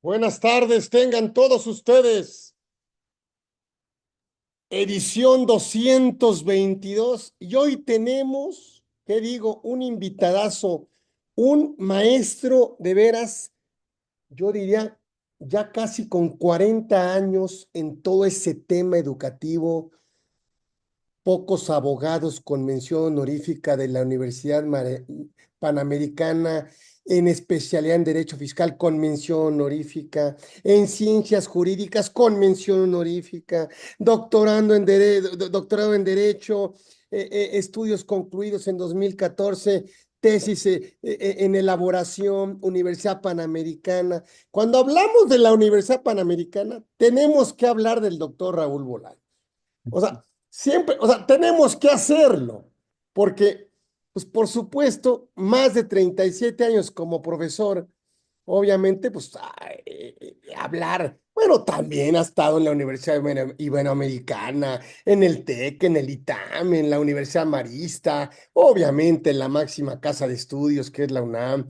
Buenas tardes, tengan todos ustedes. Edición 222. Y hoy tenemos, ¿qué digo? Un invitadazo, un maestro de veras, yo diría, ya casi con 40 años en todo ese tema educativo. Pocos abogados con mención honorífica de la Universidad Panamericana, en especialidad en Derecho Fiscal con mención honorífica, en Ciencias Jurídicas con mención honorífica, doctorado en Derecho, estudios concluidos en 2014, tesis en elaboración, Universidad Panamericana. Cuando hablamos de la Universidad Panamericana, tenemos que hablar del doctor Raúl Bolaños. O sea, siempre, o sea, tenemos que hacerlo, porque, pues por supuesto, más de 37 años como profesor, obviamente, pues hablar, bueno, también ha estado en la Universidad Iberoamericana, en el TEC, en el ITAM, en la Universidad Marista, obviamente en la máxima casa de estudios que es la UNAM,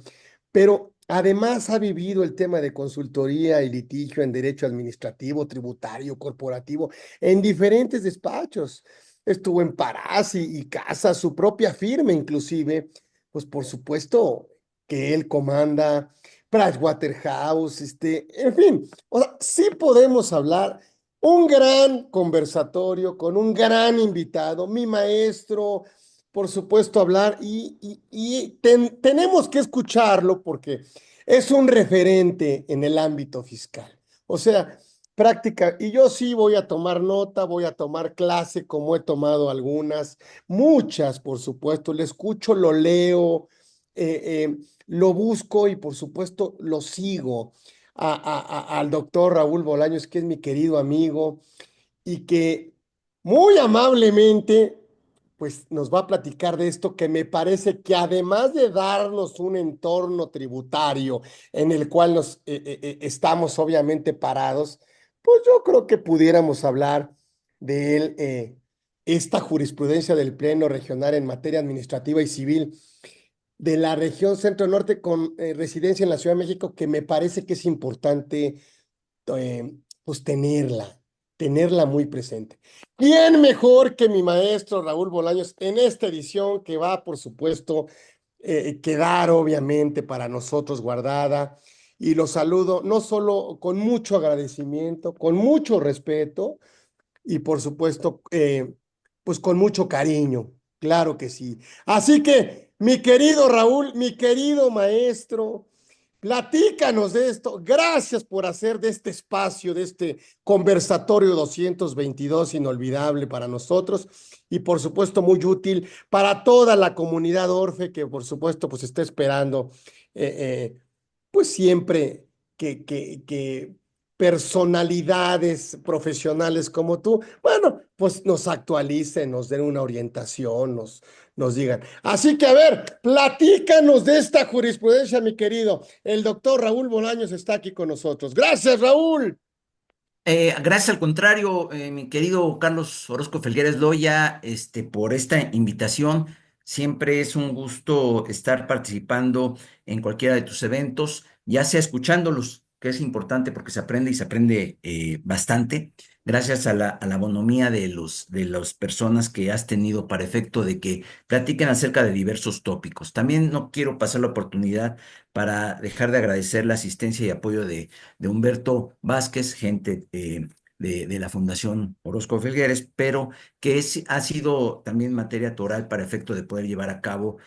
pero además ha vivido el tema de consultoría y litigio en derecho administrativo, tributario, corporativo, en diferentes despachos. Estuvo en Parás y Casa, su propia firma inclusive, pues por supuesto que él comanda Pricewaterhouse, en fin, o sea, sí podemos hablar un gran conversatorio con un gran invitado, mi maestro, por supuesto, hablar y tenemos que escucharlo porque es un referente en el ámbito fiscal. O sea, práctica, y yo sí voy a tomar nota, voy a tomar clase como he tomado algunas, muchas, por supuesto, le escucho, lo leo, lo busco y por supuesto lo sigo al doctor Raúl Bolaños, que es mi querido amigo y que muy amablemente pues nos va a platicar de esto que me parece que además de darnos un entorno tributario en el cual nos estamos obviamente parados, pues yo creo que pudiéramos hablar de él, esta jurisprudencia del Pleno Regional en materia administrativa y civil de la región Centro-Norte con residencia en la Ciudad de México, que me parece que es importante pues tenerla muy presente. ¿Quién mejor que mi maestro Raúl Bolaños en esta edición que va, por supuesto, quedar obviamente para nosotros guardada? Y lo saludo no solo con mucho agradecimiento, con mucho respeto y por supuesto, pues con mucho cariño, claro que sí. Así que, mi querido Raúl, mi querido maestro, platícanos de esto. Gracias por hacer de este espacio, de este conversatorio 222 inolvidable para nosotros y por supuesto muy útil para toda la comunidad Orfe que por supuesto pues está esperando pues siempre que personalidades profesionales como tú, bueno, pues nos actualicen, nos den una orientación, nos digan. Así que, a ver, platícanos de esta jurisprudencia, mi querido. El doctor Raúl Bolaños está aquí con nosotros. Gracias, Raúl. Gracias al contrario, mi querido Carlos Orozco Felgueres Loya, por esta invitación. Siempre es un gusto estar participando en cualquiera de tus eventos, ya sea escuchándolos, que es importante porque se aprende y se aprende bastante, gracias a la bonomía de las personas que has tenido para efecto de que platiquen acerca de diversos tópicos. También no quiero pasar la oportunidad para dejar de agradecer la asistencia y apoyo de Humberto Vázquez, gente de la Fundación Orozco Felgueres, pero que ha sido también materia toral para efecto de poder llevar a cabo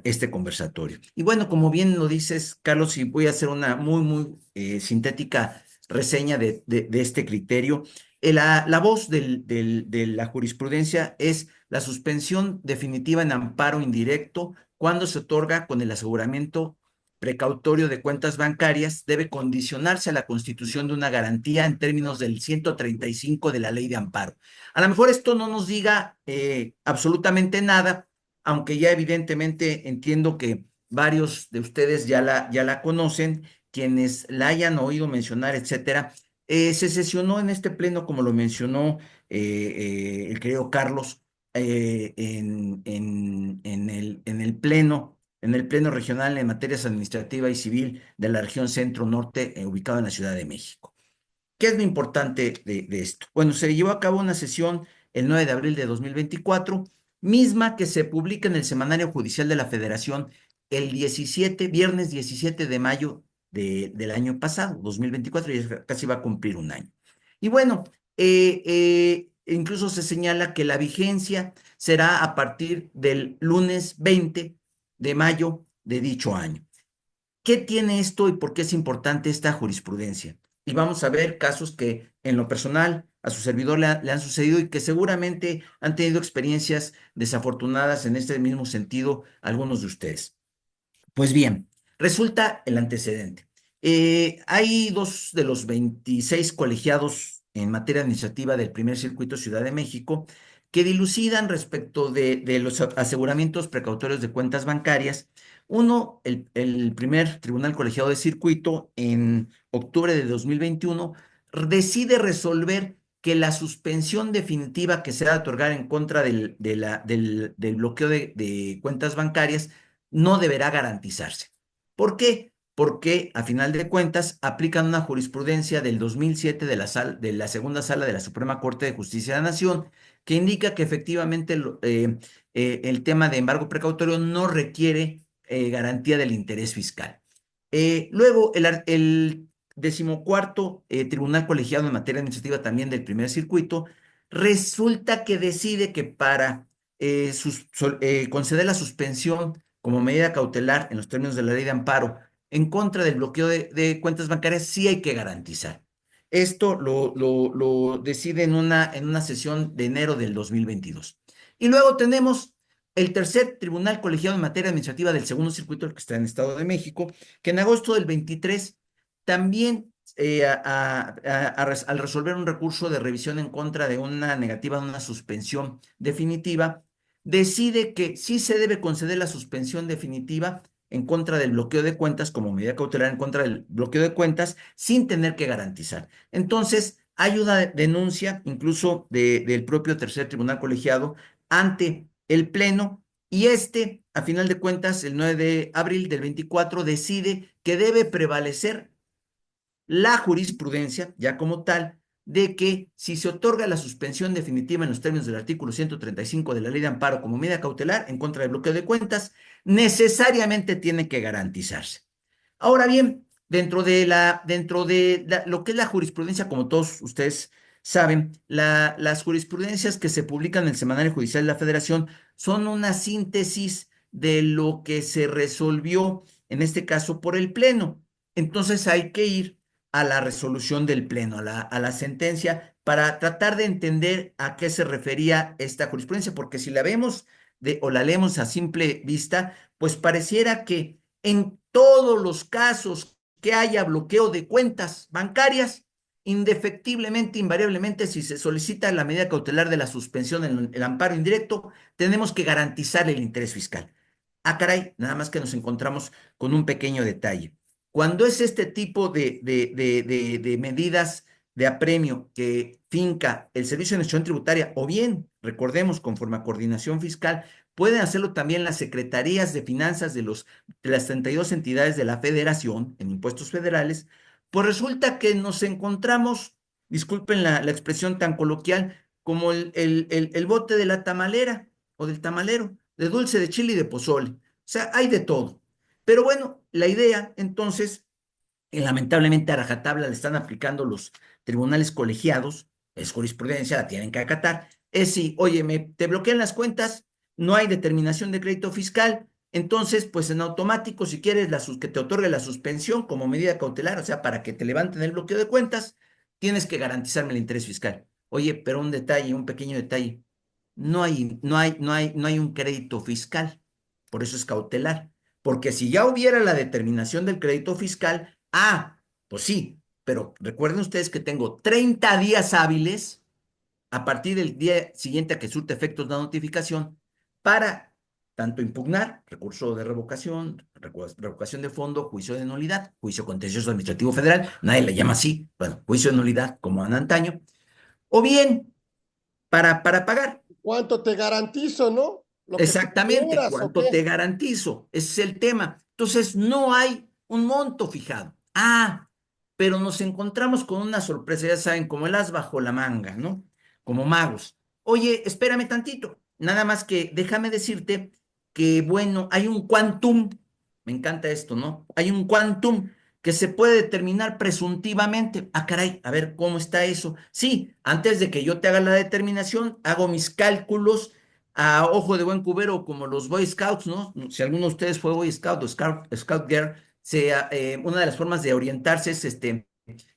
este conversatorio. Y bueno, como bien lo dices, Carlos, y voy a hacer una muy sintética reseña de este criterio. La voz de la jurisprudencia es la suspensión definitiva en amparo indirecto cuando se otorga con el aseguramiento precautorio de cuentas bancarias debe condicionarse a la constitución de una garantía en términos del 135 de la ley de amparo. A lo mejor esto no nos diga absolutamente nada, aunque ya evidentemente entiendo que varios de ustedes ya la conocen, quienes la hayan oído mencionar, etcétera. Se sesionó en este pleno, como lo mencionó el querido Carlos, en el pleno en el Pleno Regional en Materias Administrativa y Civil de la región Centro-Norte, ubicado en la Ciudad de México. ¿Qué es lo importante de esto? Bueno, se llevó a cabo una sesión el 9 de abril de 2024, misma que se publica en el Semanario Judicial de la Federación el 17, viernes 17 de mayo del año pasado, 2024, y casi va a cumplir un año. Y bueno, incluso se señala que la vigencia será a partir del lunes 20 de mayo de dicho año. ¿Qué tiene esto y por qué es importante esta jurisprudencia? Y vamos a ver casos que en lo personal a su servidor le han sucedido y que seguramente han tenido experiencias desafortunadas en este mismo sentido algunos de ustedes. Pues bien, resulta el antecedente. Hay dos de los 26 colegiados en materia administrativa del primer circuito Ciudad de México que dilucidan respecto de los aseguramientos precautorios de cuentas bancarias. Uno, el primer tribunal colegiado de circuito, en octubre de 2021, decide resolver que la suspensión definitiva que se va a otorgar en contra del bloqueo de cuentas bancarias no deberá garantizarse. ¿Por qué? Porque a final de cuentas aplican una jurisprudencia del 2007 de la segunda sala de la Suprema Corte de Justicia de la Nación que indica que efectivamente el tema de embargo precautorio no requiere garantía del interés fiscal. Luego, el decimocuarto Tribunal Colegiado en Materia Administrativa también del primer circuito resulta que decide que para conceder la suspensión como medida cautelar en los términos de la ley de amparo en contra del bloqueo de cuentas bancarias, sí hay que garantizar. Esto lo decide en una sesión de enero del 2022. Y luego tenemos el tercer tribunal colegiado en materia administrativa del segundo circuito, el que está en Estado de México, que en agosto del 23 también al resolver un recurso de revisión en contra de una negativa de una suspensión definitiva, decide que sí se debe conceder la suspensión definitiva en contra del bloqueo de cuentas como medida cautelar en contra del bloqueo de cuentas sin tener que garantizar. Entonces, hay una denuncia incluso del propio tercer tribunal colegiado ante el Pleno y a final de cuentas, el 9 de abril del 24 decide que debe prevalecer la jurisprudencia, ya como tal, de que si se otorga la suspensión definitiva en los términos del artículo 135 de la Ley de Amparo como medida cautelar en contra del bloqueo de cuentas, necesariamente tiene que garantizarse. Ahora bien, lo que es la jurisprudencia, como todos ustedes saben, las jurisprudencias que se publican en el Semanario Judicial de la Federación son una síntesis de lo que se resolvió, en este caso, por el Pleno. Entonces hay que ir a la resolución del Pleno, a la sentencia, para tratar de entender a qué se refería esta jurisprudencia, porque si la vemos o la leemos a simple vista, pues pareciera que en todos los casos que haya bloqueo de cuentas bancarias, indefectiblemente, invariablemente, si se solicita la medida cautelar de la suspensión en el amparo indirecto, tenemos que garantizar el interés fiscal. Ah, caray, nada más que nos encontramos con un pequeño detalle. Cuando es este tipo de medidas de apremio que finca el Servicio de Administración Tributaria, o bien, recordemos, conforme a coordinación fiscal, pueden hacerlo también las secretarías de finanzas de las 32 entidades de la Federación en impuestos federales, pues resulta que nos encontramos, disculpen la expresión tan coloquial, como el bote de la tamalera o del tamalero, de dulce de chile y de pozole. O sea, hay de todo. Pero bueno, la idea entonces, y lamentablemente a rajatabla le están aplicando los tribunales colegiados, es jurisprudencia, la tienen que acatar, es si, oye, te bloquean las cuentas, no hay determinación de crédito fiscal, entonces, pues en automático, si quieres que te otorgue la suspensión como medida cautelar, o sea, para que te levanten el bloqueo de cuentas, tienes que garantizarme el interés fiscal. Oye, pero un detalle, un pequeño detalle, no hay un crédito fiscal, por eso es cautelar. Porque si ya hubiera la determinación del crédito fiscal, pues sí, pero recuerden ustedes que tengo 30 días hábiles a partir del día siguiente a que surte efectos la notificación para tanto impugnar, recurso de revocación, revocación de fondo, juicio de nulidad, juicio contencioso administrativo federal, nadie le llama así, bueno, juicio de nulidad como en antaño, o bien para pagar. ¿Cuánto te garantizo, no? lo que tú Exactamente, quieras, ¿o ¿cuánto te qué? garantizo? Ese es el tema. Entonces, no hay un monto fijado. Ah, pero nos encontramos con una sorpresa, ya saben, como el as bajo la manga, ¿no? Como magos. Oye, espérame tantito. Nada más que déjame decirte que, bueno, hay un quantum, me encanta esto, ¿no? Hay un quantum que se puede determinar presuntivamente. Ah, caray, a ver, ¿cómo está eso? Sí, antes de que yo te haga la determinación, hago mis cálculos a ojo de buen cubero, como los Boy Scouts, ¿no? Si alguno de ustedes fue Boy Scout o Scout Girl, una de las formas de orientarse es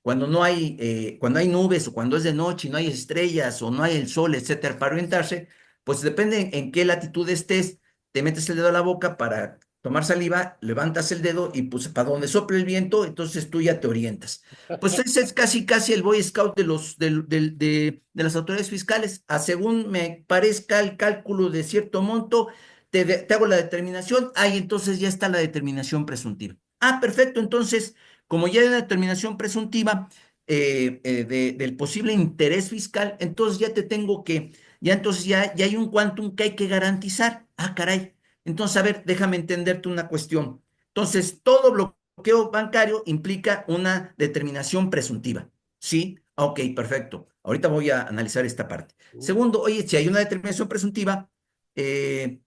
cuando hay nubes o cuando es de noche y no hay estrellas o no hay el sol, etcétera, para orientarse, pues depende en qué latitud estés, te metes el dedo a la boca para tomar saliva, levantas el dedo y pues para donde sople el viento, entonces tú ya te orientas. Pues ese es casi, casi el Boy Scout de las autoridades fiscales. A según me parezca el cálculo de cierto monto, te hago la determinación, ahí entonces ya está la determinación presuntiva. Ah, perfecto, entonces, como ya hay una determinación presuntiva del posible interés fiscal, entonces ya entonces ya hay un quantum que hay que garantizar. Ah, caray. Entonces, a ver, déjame entenderte una cuestión. Entonces, todo bloqueo bancario implica una determinación presuntiva. ¿Sí? Ok, perfecto. Ahorita voy a analizar esta parte. Segundo, oye, si hay una determinación presuntiva, eh,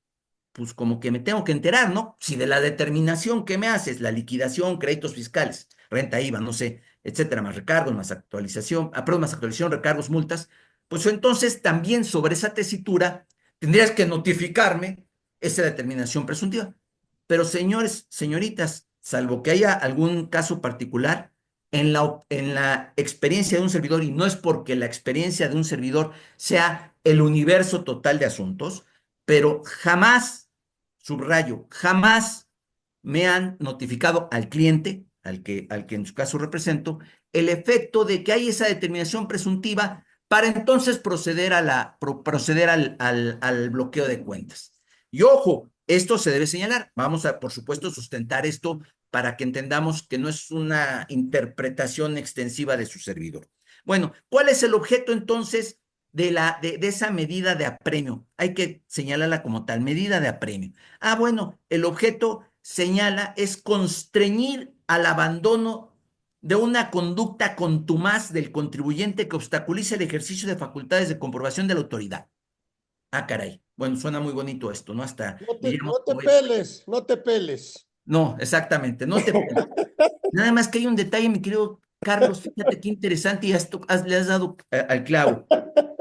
pues como que me tengo que enterar, ¿no? Si de la determinación que me haces, la liquidación, créditos fiscales, renta IVA, no sé, etcétera, más recargos, más actualización, perdón, más actualización, recargos, multas, pues entonces también sobre esa tesitura tendrías que notificarme esa determinación presuntiva. Pero señores, señoritas, salvo que haya algún caso particular, en la experiencia de un servidor, y no es porque la experiencia de un servidor sea el universo total de asuntos, pero jamás, subrayo, jamás me han notificado al cliente, al que en su caso represento, el efecto de que hay esa determinación presuntiva para entonces proceder al bloqueo de cuentas. Y ojo, esto se debe señalar. Vamos a, por supuesto, sustentar esto para que entendamos que no es una interpretación extensiva de su servidor. Bueno, ¿cuál es el objeto entonces de esa medida de apremio? Hay que señalarla como tal, medida de apremio. Ah, bueno, el objeto señala es constreñir al abandono de una conducta contumaz del contribuyente que obstaculice el ejercicio de facultades de comprobación de la autoridad. Ah, caray. Bueno, suena muy bonito esto, ¿no? Hasta No diríamos, te peles, no te peles. no, exactamente, no te... Nada más que hay un detalle, mi querido Carlos, fíjate qué interesante y le has dado al clavo.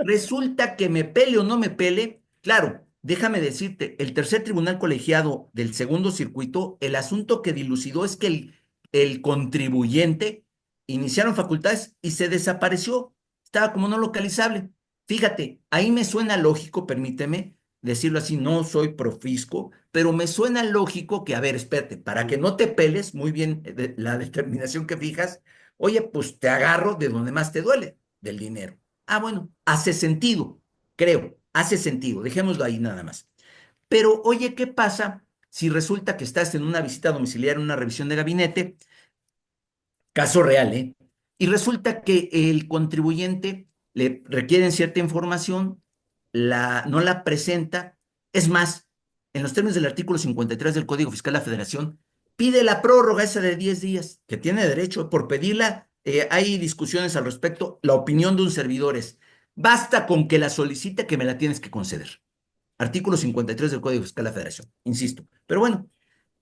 Resulta que me pele o no me pele, claro, déjame decirte, el tercer tribunal colegiado del segundo circuito, el asunto que dilucidó es que el contribuyente iniciaron facultades y se desapareció, estaba como no localizable. Fíjate, ahí me suena lógico, permíteme decirlo así, no soy profisco, pero me suena lógico que, a ver, espérate, para que no te peles, muy bien la determinación que fijas, oye, pues te agarro de donde más te duele, del dinero. Ah, bueno, hace sentido, creo, hace sentido, dejémoslo ahí nada más. Pero oye, ¿qué pasa si resulta que estás en una visita domiciliaria, en una revisión de gabinete, caso real, ¿eh? Y resulta que el contribuyente le requieren cierta información, no la presenta, es más, en los términos del artículo 53 del Código Fiscal de la Federación, pide la prórroga esa de 10 días, que tiene derecho por pedirla. Hay discusiones al respecto. La opinión de un servidor es, basta con que la solicite que me la tienes que conceder. Artículo 53 del Código Fiscal de la Federación, insisto. Pero bueno,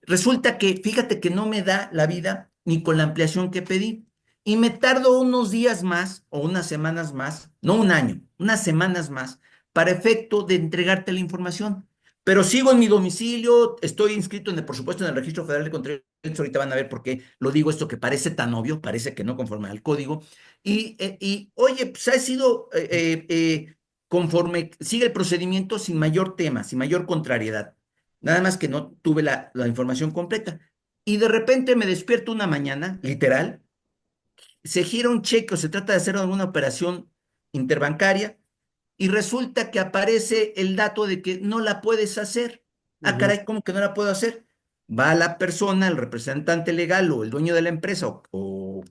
resulta que, fíjate que no me da la vida ni con la ampliación que pedí. Y me tardo unos días más o unas semanas más, no un año, unas semanas más, para efecto de entregarte la información. Pero sigo en mi domicilio, estoy inscrito, por supuesto, en el Registro Federal de Contribuyentes. Ahorita van a ver por qué lo digo esto que parece tan obvio, parece que no conforme al código. Y oye, pues ha sido conforme sigue el procedimiento sin mayor tema, sin mayor contrariedad. Nada más que no tuve la información completa. Y de repente me despierto una mañana, literal, se gira un cheque o se trata de hacer alguna operación interbancaria y resulta que aparece el dato de que no la puedes hacer. Ah, Ujú. caray, ¿cómo que no la puedo hacer? Va la persona, el representante legal o el dueño de la empresa o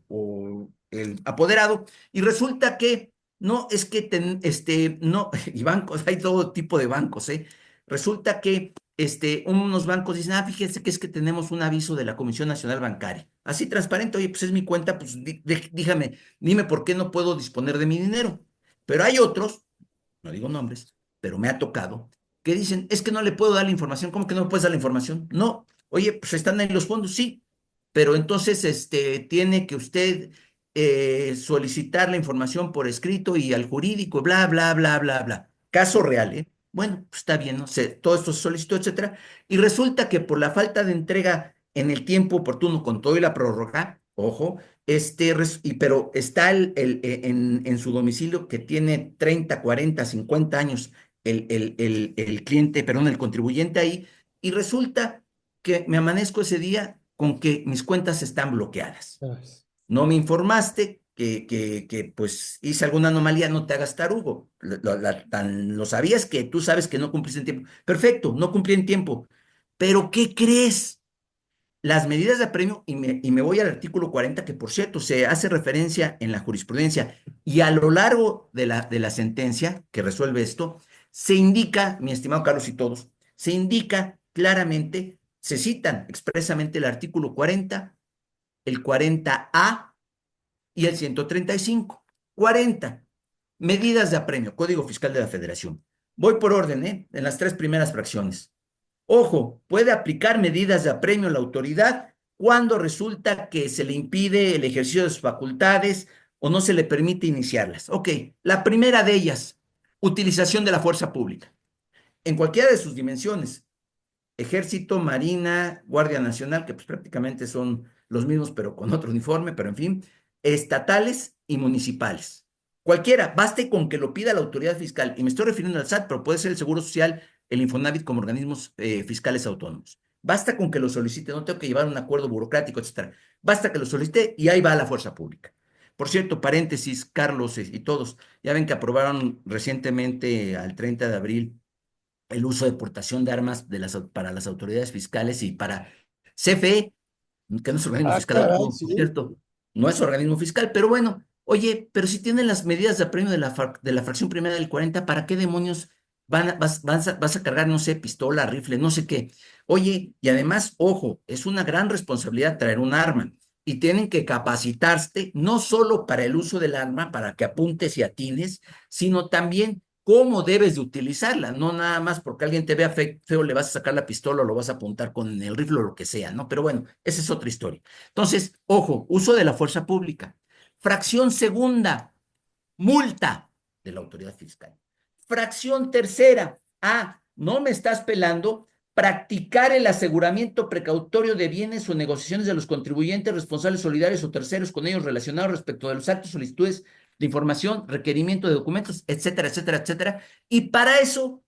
el apoderado y resulta que no, es que no, y bancos, hay todo tipo de bancos, ¿eh? Resulta que unos bancos dicen, fíjese que es que tenemos un aviso de la Comisión Nacional Bancaria. Así transparente, oye, pues es mi cuenta, pues dime por qué no puedo disponer de mi dinero. Pero hay otros, no digo nombres, pero me ha tocado, que dicen, es que no le puedo dar la información. ¿Cómo que no me puedes dar la información? No, oye, pues están ahí los fondos, sí, pero entonces tiene que usted solicitar la información por escrito y al jurídico, bla, bla, bla, bla, bla. Caso real, ¿eh? Bueno, pues está bien, no sé, todo esto se solicitó, etcétera, y resulta que por la falta de entrega en el tiempo oportuno con todo y la prórroga, ojo, pero está en su domicilio que tiene 30, 40, 50 años el cliente, perdón, el contribuyente ahí, y resulta que me amanezco ese día con que mis cuentas están bloqueadas. Ay, No me informaste pues hice alguna anomalía, no te hagas tarugo. Lo sabías que tú sabes que no cumpliste en tiempo. Perfecto, no cumplí en tiempo. Pero ¿qué crees? Las medidas de apremio, y me voy al artículo 40, que por cierto se hace referencia en la jurisprudencia y a lo largo de la sentencia que resuelve esto, se indica, mi estimado Carlos y todos, se indica claramente, se citan expresamente el artículo 40, el 40A y el 135. 40, medidas de apremio, Código Fiscal de la Federación. Voy por orden, en las tres primeras fracciones. Ojo, puede aplicar medidas de apremio a la autoridad cuando resulta que se le impide el ejercicio de sus facultades o no se le permite iniciarlas. Ok, la primera de ellas, utilización de la fuerza pública, en cualquiera de sus dimensiones, Ejército, Marina, Guardia Nacional, que pues prácticamente son los mismos, pero con otro uniforme, pero en fin, estatales y municipales. Cualquiera, baste con que lo pida la autoridad fiscal, y me estoy refiriendo al SAT, pero puede ser el Seguro Social, el Infonavit como organismos fiscales autónomos. Basta con que lo solicite, no tengo que llevar un acuerdo burocrático, etcétera. Basta que lo solicite y ahí va la fuerza pública. Por cierto, paréntesis, Carlos y todos, ya ven que aprobaron recientemente al 30 de abril el uso de portación de armas para las autoridades fiscales y para CFE, que no es organismo fiscal caray, autónomo, por sí. cierto, no es organismo fiscal, pero bueno, oye, pero si tienen las medidas de apremio de la fracción primera del 40, ¿para qué demonios vas a cargar, no sé, pistola, rifle, no sé qué? Oye, y además, ojo, es una gran responsabilidad traer un arma. Y tienen que capacitarte no solo para el uso del arma, para que apuntes y atines, sino también cómo debes de utilizarla, no nada más porque alguien te vea feo, le vas a sacar la pistola o lo vas a apuntar con el rifle o lo que sea, ¿no? Pero bueno, esa es otra historia. Entonces, ojo, uso de la fuerza pública. Fracción segunda, multa de la autoridad fiscal. Fracción tercera, no me estás pelando, practicar el aseguramiento precautorio de bienes o negociaciones de los contribuyentes, responsables solidarios o terceros con ellos relacionados respecto de los actos, solicitudes de información, requerimiento de documentos, etcétera, etcétera, etcétera. Y para eso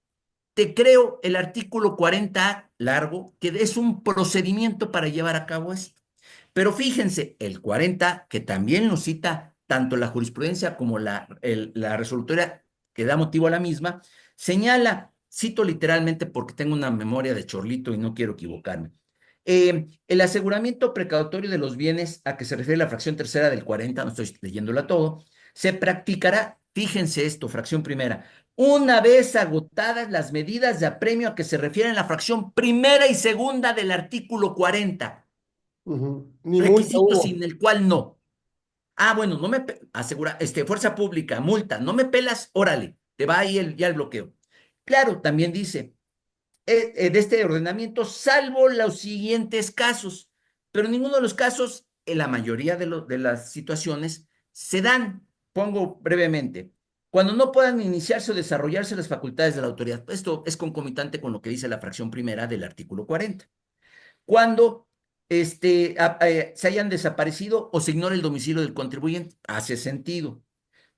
te creo el artículo 40 largo, que es un procedimiento para llevar a cabo esto. Pero fíjense, el 40, que también lo cita tanto la jurisprudencia como la resolutoria que da motivo a la misma, señala, cito literalmente porque tengo una memoria de chorlito y no quiero equivocarme. El aseguramiento precautorio de los bienes a que se refiere la fracción tercera del 40, no estoy leyéndola todo, se practicará, fíjense esto, fracción primera, una vez agotadas las medidas de apremio a que se refieren la fracción primera y segunda del artículo 40, Ujú. Ni multa requisito hubo. sin el cual no. Bueno, no me asegura, fuerza pública, multa, no me pelas, órale, te va ahí ya el bloqueo. Claro, también dice, de este ordenamiento, salvo los siguientes casos, pero en ninguno de los casos, en la mayoría de las situaciones, se dan, pongo brevemente, cuando no puedan iniciarse o desarrollarse las facultades de la autoridad. Esto es concomitante con lo que dice la fracción primera del artículo 40. Cuando se hayan desaparecido o se ignore el domicilio del contribuyente, hace sentido.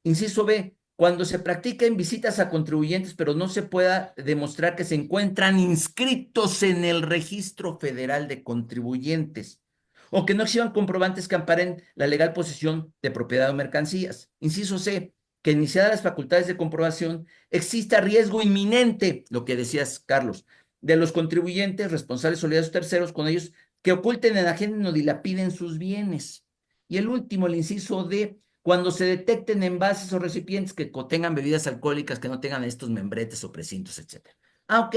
Inciso B, cuando se practiquen visitas a contribuyentes, pero no se pueda demostrar que se encuentran inscritos en el Registro Federal de Contribuyentes o que no exhiban comprobantes que amparen la legal posesión de propiedad o mercancías. Inciso C, que iniciadas las facultades de comprobación, exista riesgo inminente, lo que decías, Carlos, de los contribuyentes, responsables solidarios terceros con ellos, que oculten, enajenen o dilapiden sus bienes. Y el último, el inciso D, cuando se detecten envases o recipientes que contengan bebidas alcohólicas que no tengan estos membretes o precintos, etcétera. Ok,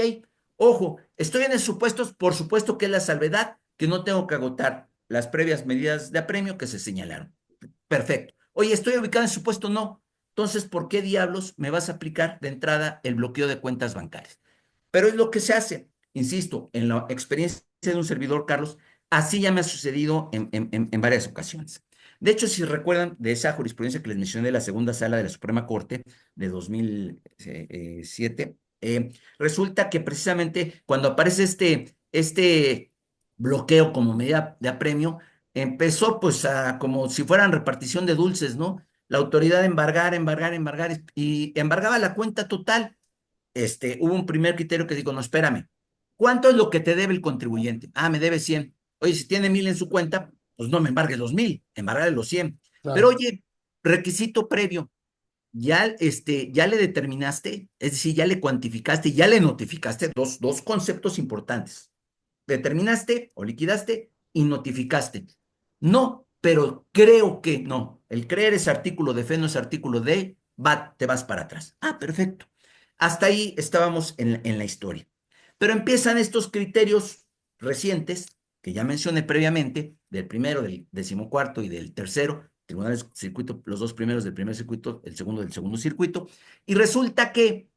Ojo, estoy en el supuestos, por supuesto que es la salvedad, que no tengo que agotar las previas medidas de apremio que se señalaron. Perfecto. Oye, ¿estoy ubicado en supuesto? No. Entonces, ¿por qué diablos me vas a aplicar de entrada el bloqueo de cuentas bancarias? Pero es lo que se hace. Insisto, en la experiencia de un servidor, Carlos, así ya me ha sucedido en varias ocasiones. De hecho, si recuerdan de esa jurisprudencia que les mencioné de la segunda sala de la Suprema Corte de 2007, resulta que precisamente cuando aparece este bloqueo como medida de apremio, empezó pues como si fueran repartición de dulces, ¿no? La autoridad embargar y embargaba la cuenta total. Hubo un primer criterio que dijo, no, espérame, ¿cuánto es lo que te debe el contribuyente? Ah, me debe 100. Oye, si tiene 1000 en su cuenta, pues no me embargues los 1000, embargale los 100. Pero Claro. oye, requisito previo, ya le determinaste, es decir, ya le cuantificaste, ya le notificaste dos conceptos importantes. Determinaste o liquidaste y notificaste. No, pero creo que no. El creer es artículo de fe, no es artículo de te vas para atrás. Ah, perfecto. Hasta ahí estábamos en la historia. Pero empiezan estos criterios recientes, que ya mencioné previamente, del primero, del decimocuarto y del tercero, tribunales circuito, los dos primeros del primer circuito, el segundo del segundo circuito, y resulta que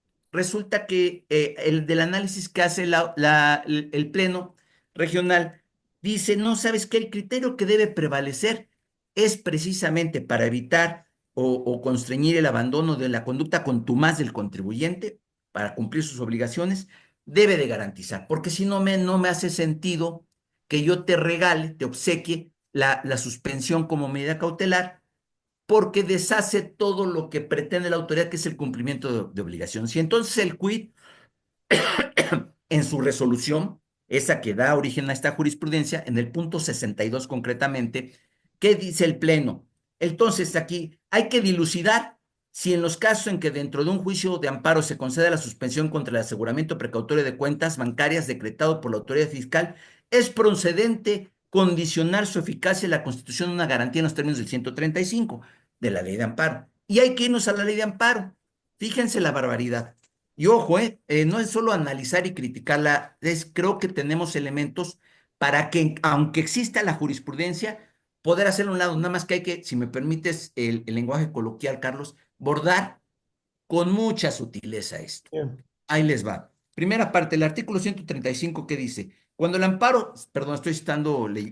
el del análisis que hace el Pleno regional dice, no, ¿sabes qué? El criterio que debe prevalecer es precisamente para evitar o constreñir el abandono de la conducta contumaz del contribuyente para cumplir sus obligaciones, debe de garantizar, porque si no me hace sentido que yo te regale, te obsequie la suspensión como medida cautelar, porque deshace todo lo que pretende la autoridad, que es el cumplimiento de obligaciones. Y entonces el quid en su resolución, esa que da origen a esta jurisprudencia, en el punto 62 concretamente, ¿qué dice el Pleno? Entonces aquí hay que dilucidar si en los casos en que dentro de un juicio de amparo se concede la suspensión contra el aseguramiento precautorio de cuentas bancarias decretado por la autoridad fiscal, es procedente condicionar su eficacia en la constitución de una garantía en los términos del 135 de la ley de amparo. Y hay que irnos a la ley de amparo. Fíjense la barbaridad. Y ojo, no es solo analizar y criticarla, creo que tenemos elementos para que, aunque exista la jurisprudencia, poder hacerlo a un lado. Nada más que hay que, si me permites el lenguaje coloquial, Carlos, bordar con mucha sutileza esto. Bien. Ahí les va. Primera parte, el artículo 135 que dice, cuando el amparo, perdón, estoy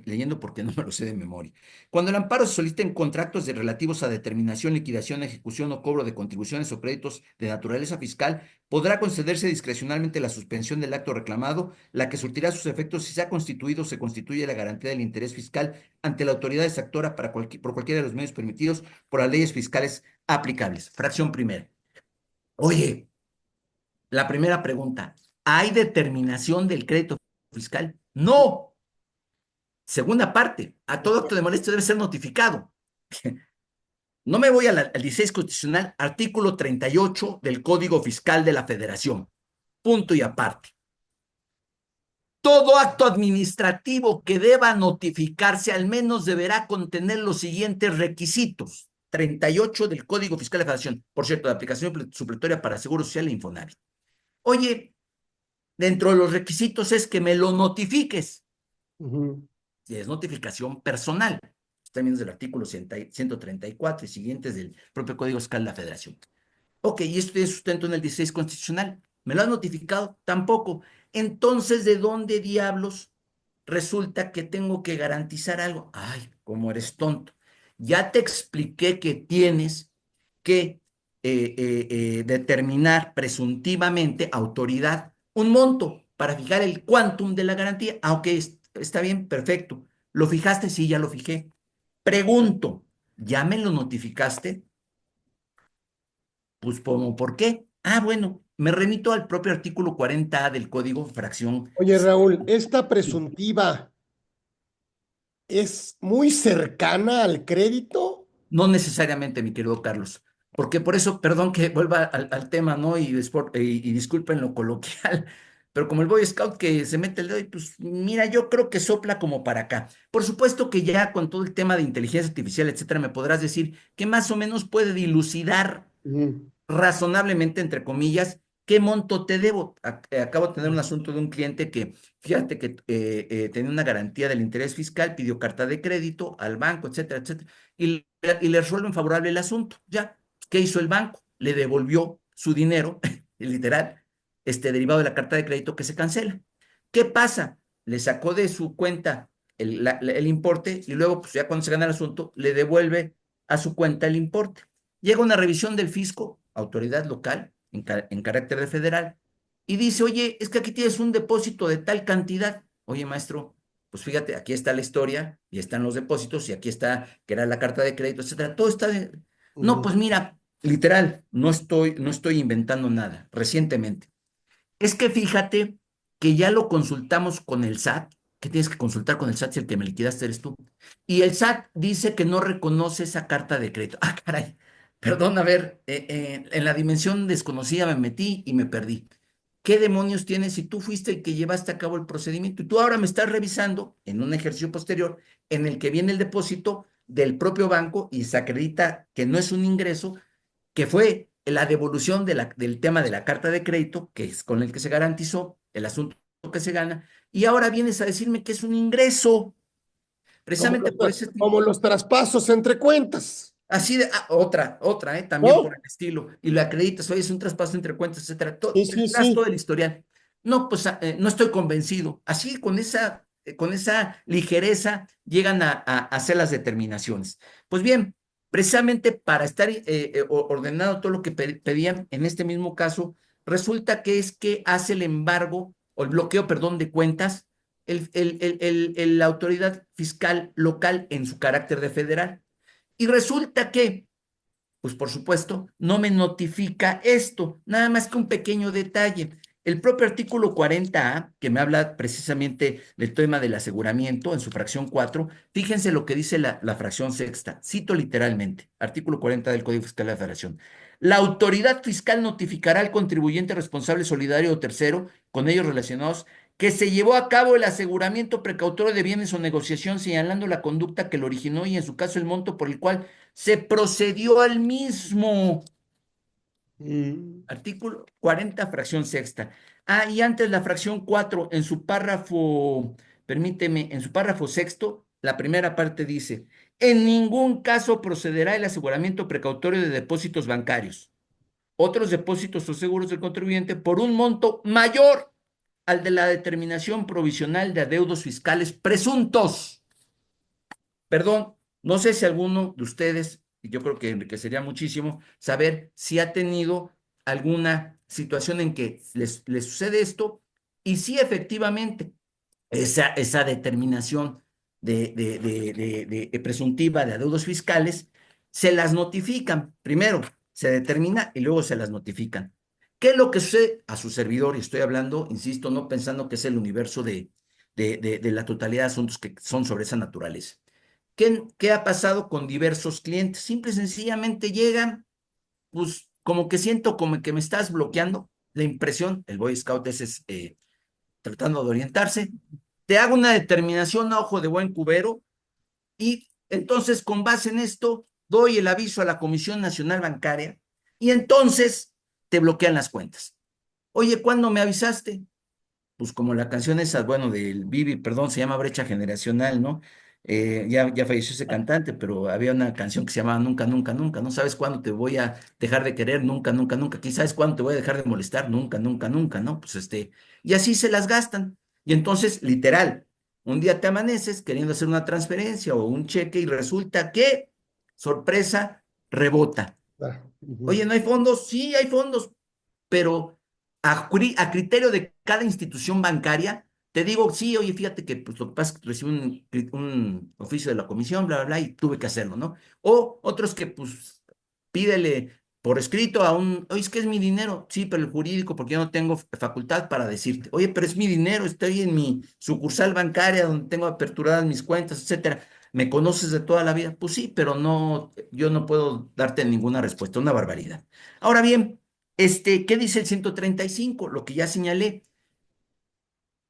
leyendo porque no me lo sé de memoria. Cuando el amparo se solicita en contratos relativos a determinación, liquidación, ejecución o cobro de contribuciones o créditos de naturaleza fiscal, podrá concederse discrecionalmente la suspensión del acto reclamado, la que surtirá sus efectos si se ha constituido o se constituye la garantía del interés fiscal ante la autoridad exactora por cualquiera de los medios permitidos por las leyes fiscales aplicables. Fracción primera. Oye, la primera pregunta, ¿hay determinación del crédito fiscal? No. Segunda parte, a todo acto de molestia debe ser notificado. No me voy al 16 constitucional, artículo 38 del Código Fiscal de la Federación. Punto y aparte. Todo acto administrativo que deba notificarse al menos deberá contener los siguientes requisitos. 38 del Código Fiscal de la Federación. Por cierto, de aplicación supletoria para Seguro Social e Infonavit. Oye, dentro de los requisitos es que me lo notifiques. Ujú. Si es notificación personal, términos del artículo 134 y siguientes del propio Código Fiscal de la Federación. Ok, y esto tiene sustento en el 16 constitucional. ¿Me lo han notificado? Tampoco. Entonces, ¿de dónde diablos resulta que tengo que garantizar algo? Ay, cómo eres tonto. Ya te expliqué que tienes que determinar presuntivamente, autoridad, un monto para fijar el quantum de la garantía. Ah, ok, está bien, perfecto. ¿Lo fijaste? Sí, ya lo fijé. Pregunto, ¿ya me lo notificaste? Pues, ¿por qué? Ah, bueno, me remito al propio artículo 40A del Código, fracción. Oye, Raúl, esta presuntiva es muy cercana al crédito. No necesariamente, mi querido Carlos, porque por eso, perdón que vuelva al tema, ¿no? Y disculpen lo coloquial, pero como el Boy Scout que se mete el dedo y pues mira, yo creo que sopla como para acá. Por supuesto que ya con todo el tema de inteligencia artificial, etcétera, me podrás decir que más o menos puede dilucidar Ujú. razonablemente, entre comillas, ¿qué monto te debo? Acabo de tener un asunto de un cliente que, fíjate que tenía una garantía del interés fiscal, pidió carta de crédito al banco, etcétera, etcétera, y le resuelven favorable el asunto. Ya, ¿qué hizo el banco? Le devolvió su dinero, literal, derivado de la carta de crédito que se cancela. ¿Qué pasa? Le sacó de su cuenta el importe y luego, pues ya cuando se gana el asunto, le devuelve a su cuenta el importe. Llega una revisión del fisco, autoridad local, en carácter de federal, y dice, oye, es que aquí tienes un depósito de tal cantidad. Oye, maestro, pues fíjate, aquí está la historia, y están los depósitos, y aquí está, que era la carta de crédito, etcétera. Todo está de... No, Ujú. pues mira, literal, no estoy inventando nada, recientemente. Es que fíjate que ya lo consultamos con el SAT, que tienes que consultar con el SAT si el que me liquidaste eres tú. Y el SAT dice que no reconoce esa carta de crédito. Ah, caray. Perdón, a ver, en la dimensión desconocida me metí y me perdí. ¿Qué demonios tienes si tú fuiste el que llevaste a cabo el procedimiento y tú ahora me estás revisando en un ejercicio posterior en el que viene el depósito del propio banco y se acredita que no es un ingreso, que fue la devolución del tema de la carta de crédito, que es con el que se garantizó el asunto que se gana, y ahora vienes a decirme que es un ingreso, Como precisamente por los, ese tipo, como los traspasos entre cuentas, así de, otra, también por ¿no? el estilo, y lo acreditas, oye, es un traspaso entre cuentas, etcétera, Sí, te sí, das todo sí. el historial. No, pues no estoy convencido. Así con esa ligereza llegan a hacer las determinaciones. Pues bien, precisamente para estar ordenado todo lo que pedían en este mismo caso, resulta que es que hace el embargo o el bloqueo, perdón, de cuentas la autoridad fiscal local en su carácter de federal. Y resulta que, pues por supuesto, no me notifica esto, nada más que un pequeño detalle. El propio artículo 40A, que me habla precisamente del tema del aseguramiento en su fracción 4, fíjense lo que dice la fracción sexta, cito literalmente, artículo 40 del Código Fiscal de la Federación. La autoridad fiscal notificará al contribuyente responsable solidario o tercero, con ellos relacionados, que se llevó a cabo el aseguramiento precautorio de bienes o negociación, señalando la conducta que lo originó y en su caso el monto por el cual se procedió al mismo. Mm. Artículo 40, fracción sexta. Ah, y antes la fracción 4, en su párrafo, permíteme, en su párrafo sexto, la primera parte dice, en ningún caso procederá el aseguramiento precautorio de depósitos bancarios, otros depósitos o seguros del contribuyente por un monto mayor al de la determinación provisional de adeudos fiscales presuntos. Perdón, no sé si alguno de ustedes, y yo creo que enriquecería muchísimo, saber si ha tenido alguna situación en que les sucede esto y si efectivamente esa determinación de presuntiva de adeudos fiscales se las notifican. Primero se determina y luego se las notifican. ¿Qué es lo que sucede a su servidor? Y estoy hablando, insisto, no pensando que es el universo de la totalidad de asuntos que son sobre esa naturaleza. ¿Qué ha pasado con diversos clientes? Simple y sencillamente llegan, pues como que siento como que me estás bloqueando la impresión, el Boy Scout ese es tratando de orientarse, te hago una determinación a ojo de buen cubero y entonces con base en esto doy el aviso a la Comisión Nacional Bancaria y entonces te bloquean las cuentas. Oye, ¿cuándo me avisaste? Pues como la canción esa, bueno, del Bibi, perdón, se llama Brecha Generacional, ¿no? Ya falleció ese cantante, pero había una canción que se llamaba Nunca, Nunca, Nunca. No sabes cuándo te voy a dejar de querer, nunca, nunca, nunca. Quizás cuándo te voy a dejar de molestar, nunca, nunca, nunca, ¿no? Pues y así se las gastan. Y entonces, literal, un día te amaneces queriendo hacer una transferencia o un cheque y resulta que, sorpresa, rebota. Ah, ujú. Oye, ¿no hay fondos? Sí, hay fondos, pero a criterio de cada institución bancaria, te digo, sí, oye, fíjate que pues, lo que pasa es que recibí un oficio de la comisión, bla, bla, bla, y tuve que hacerlo, ¿no? O otros que, pues, pídele por escrito oye, es que es mi dinero, sí, pero el jurídico, porque yo no tengo facultad para decirte, oye, pero es mi dinero, estoy en mi sucursal bancaria donde tengo aperturadas mis cuentas, etcétera. ¿Me conoces de toda la vida? Pues sí, pero no, yo no puedo darte ninguna respuesta, una barbaridad. Ahora bien, ¿qué dice el 135? Lo que ya señalé.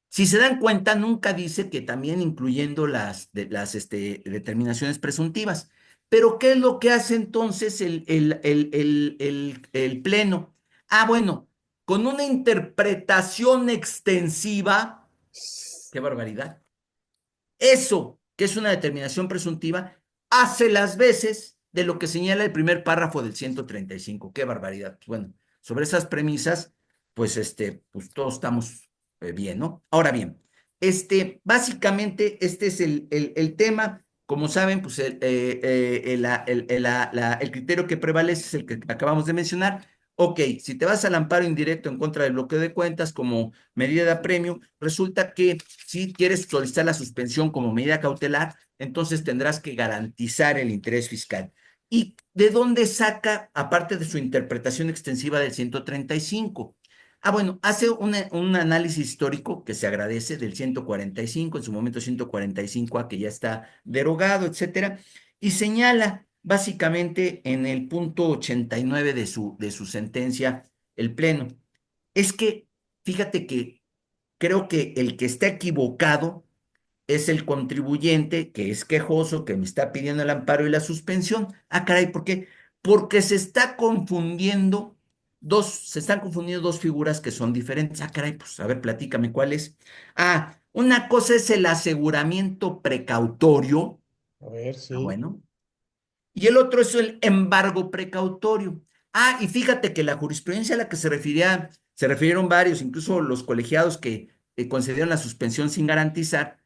Si se dan cuenta, nunca dice que también incluyendo las determinaciones presuntivas. Pero ¿qué es lo que hace entonces el Pleno? Ah, bueno, con una interpretación extensiva. ¡Qué barbaridad! Eso, que es una determinación presuntiva, hace las veces de lo que señala el primer párrafo del 135. ¡Qué barbaridad! Pues bueno, sobre esas premisas, pues pues todos estamos bien, ¿no? Ahora bien, básicamente este es el tema. Como saben, pues el criterio que prevalece es el que acabamos de mencionar. Ok, si te vas al amparo indirecto en contra del bloqueo de cuentas como medida de apremio, resulta que si quieres solicitar la suspensión como medida cautelar, entonces tendrás que garantizar el interés fiscal. ¿Y de dónde saca, aparte de su interpretación extensiva del 135? Ah, bueno, hace un análisis histórico que se agradece del 145, en su momento 145A, que ya está derogado, etcétera, y señala básicamente en el punto 89 de su sentencia, el Pleno. Es que, fíjate que creo que el que está equivocado es el contribuyente que es quejoso, que me está pidiendo el amparo y la suspensión. Ah, caray, ¿por qué? Porque se están confundiendo dos figuras que son diferentes. Ah, caray, pues a ver, platícame cuál es. Ah, una cosa es el aseguramiento precautorio. A ver, Ah, sí. bueno. Y el otro es el embargo precautorio. Ah, y fíjate que la jurisprudencia a la que se refirieron varios, incluso los colegiados que concedieron la suspensión sin garantizar,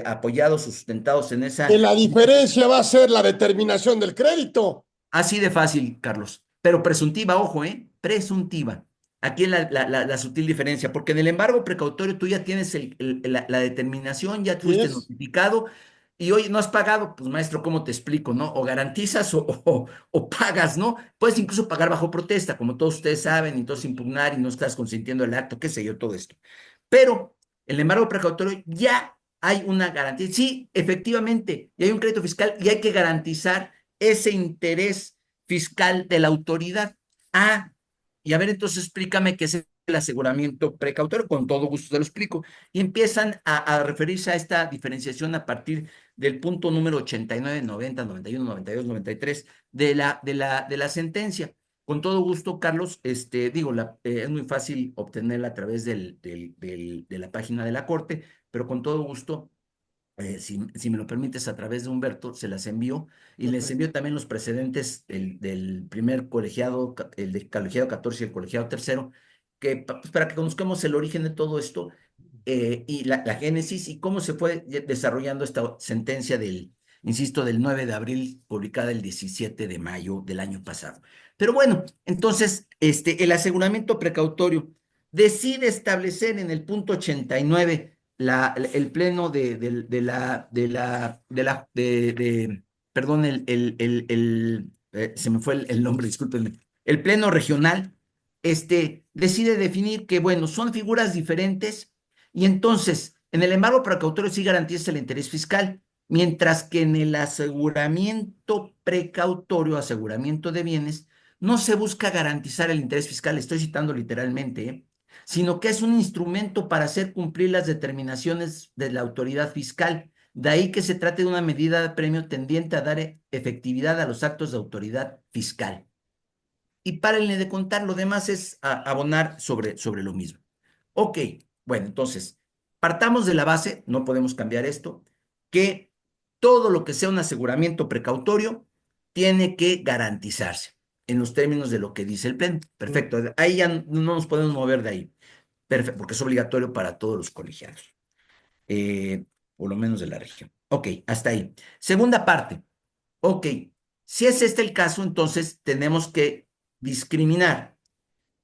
apoyados, sustentados en Que esa. la diferencia va a ser la determinación del crédito. Así de fácil, Carlos. Pero presuntiva, ojo, ¿eh? Presuntiva. Aquí es la sutil diferencia, porque en el embargo precautorio tú ya tienes la determinación, ya ¿Sí fuiste es? notificado y hoy no has pagado, pues maestro, ¿cómo te explico, no? O garantizas o pagas, ¿no? Puedes incluso pagar bajo protesta, como todos ustedes saben, y entonces impugnar y no estás consintiendo el acto, qué sé yo, todo esto. Pero el embargo precautorio ya hay una garantía. Sí, efectivamente, y hay un crédito fiscal y hay que garantizar ese interés fiscal de la autoridad. Ah, y a ver, entonces explícame qué es el aseguramiento precautorio, con todo gusto te lo explico. Y empiezan a referirse a esta diferenciación a partir del punto número 89, 90, 91, 92, 93 de la sentencia. Con todo gusto, Carlos, digo, es muy fácil obtenerla a través de la página de la Corte, pero con todo gusto si me lo permites, a través de Humberto, se las envío y les Perfecto. envío también los precedentes del primer colegiado, el de colegiado 14 y el colegiado tercero, pues, para que conozcamos el origen de todo esto y la génesis y cómo se fue desarrollando esta sentencia insisto, del 9 de abril, publicada el 17 de mayo del año pasado. Pero bueno, entonces, el aseguramiento precautorio decide establecer en el punto 89 el pleno perdón, se me fue el nombre, discúlpenme, el pleno regional, decide definir que, bueno, son figuras diferentes y entonces, en el embargo precautorio sí garantiza el interés fiscal, mientras que en el aseguramiento precautorio, aseguramiento de bienes, no se busca garantizar el interés fiscal, estoy citando literalmente, sino que es un instrumento para hacer cumplir las determinaciones de la autoridad fiscal. De ahí que se trate de una medida de premio tendiente a dar efectividad a los actos de autoridad fiscal. Y párenle de contar, lo demás es abonar sobre lo mismo. Ok, bueno, entonces, partamos de la base, no podemos cambiar esto, que todo lo que sea un aseguramiento precautorio tiene que garantizarse en los términos de lo que dice el Pleno. Mm. Perfecto, ahí ya no nos podemos mover de ahí. Perfecto, porque es obligatorio para todos los colegiados, eh, por lo menos de la región. Ok, hasta ahí. Segunda parte. Ok, si es este el caso, entonces tenemos que discriminar.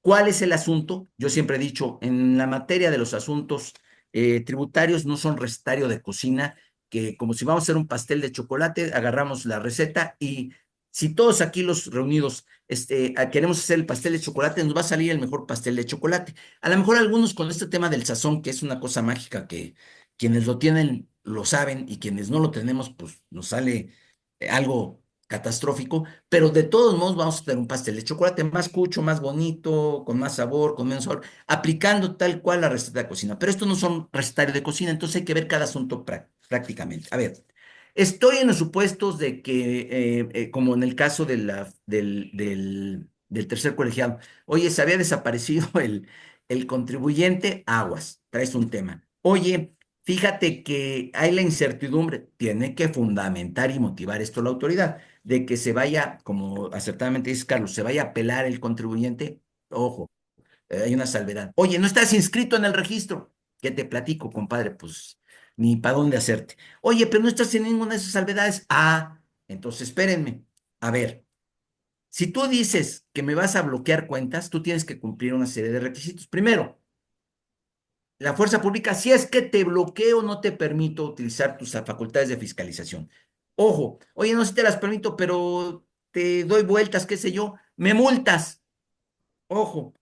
¿Cuál es el asunto? Yo siempre he dicho, en la materia de los asuntos tributarios no son recetario de cocina, que como si vamos a hacer un pastel de chocolate, agarramos la receta y si todos aquí los reunidos queremos hacer el pastel de chocolate, nos va a salir el mejor pastel de chocolate. A lo mejor algunos con este tema del sazón, que es una cosa mágica que quienes lo tienen lo saben y quienes no lo tenemos, pues nos sale algo catastrófico, pero de todos modos vamos a tener un pastel de chocolate más cucho, más bonito, con más sabor, con menos sabor, aplicando tal cual la receta de cocina. Pero estos no son recetarios de cocina, entonces hay que ver cada asunto prácticamente. A ver, estoy en los supuestos de que, como en el caso del tercer colegiado. Oye, se había desaparecido el contribuyente, aguas, traes un tema. Oye, fíjate que hay la incertidumbre, tiene que fundamentar y motivar esto la autoridad, de que se vaya, como acertadamente dice Carlos, se vaya a apelar el contribuyente, ojo, hay una salvedad. Oye, no estás inscrito en el registro. ¿Qué te platico, compadre? Pues ni para dónde hacerte. Oye, pero no estás en ninguna de esas salvedades. Ah, entonces espérenme. A ver, si tú dices que me vas a bloquear cuentas, tú tienes que cumplir una serie de requisitos. Primero, la fuerza pública, si es que te bloqueo, no te permito utilizar tus facultades de fiscalización. Ojo, oye, no sé si te las permito, pero te doy vueltas, qué sé yo, me multas. Ojo,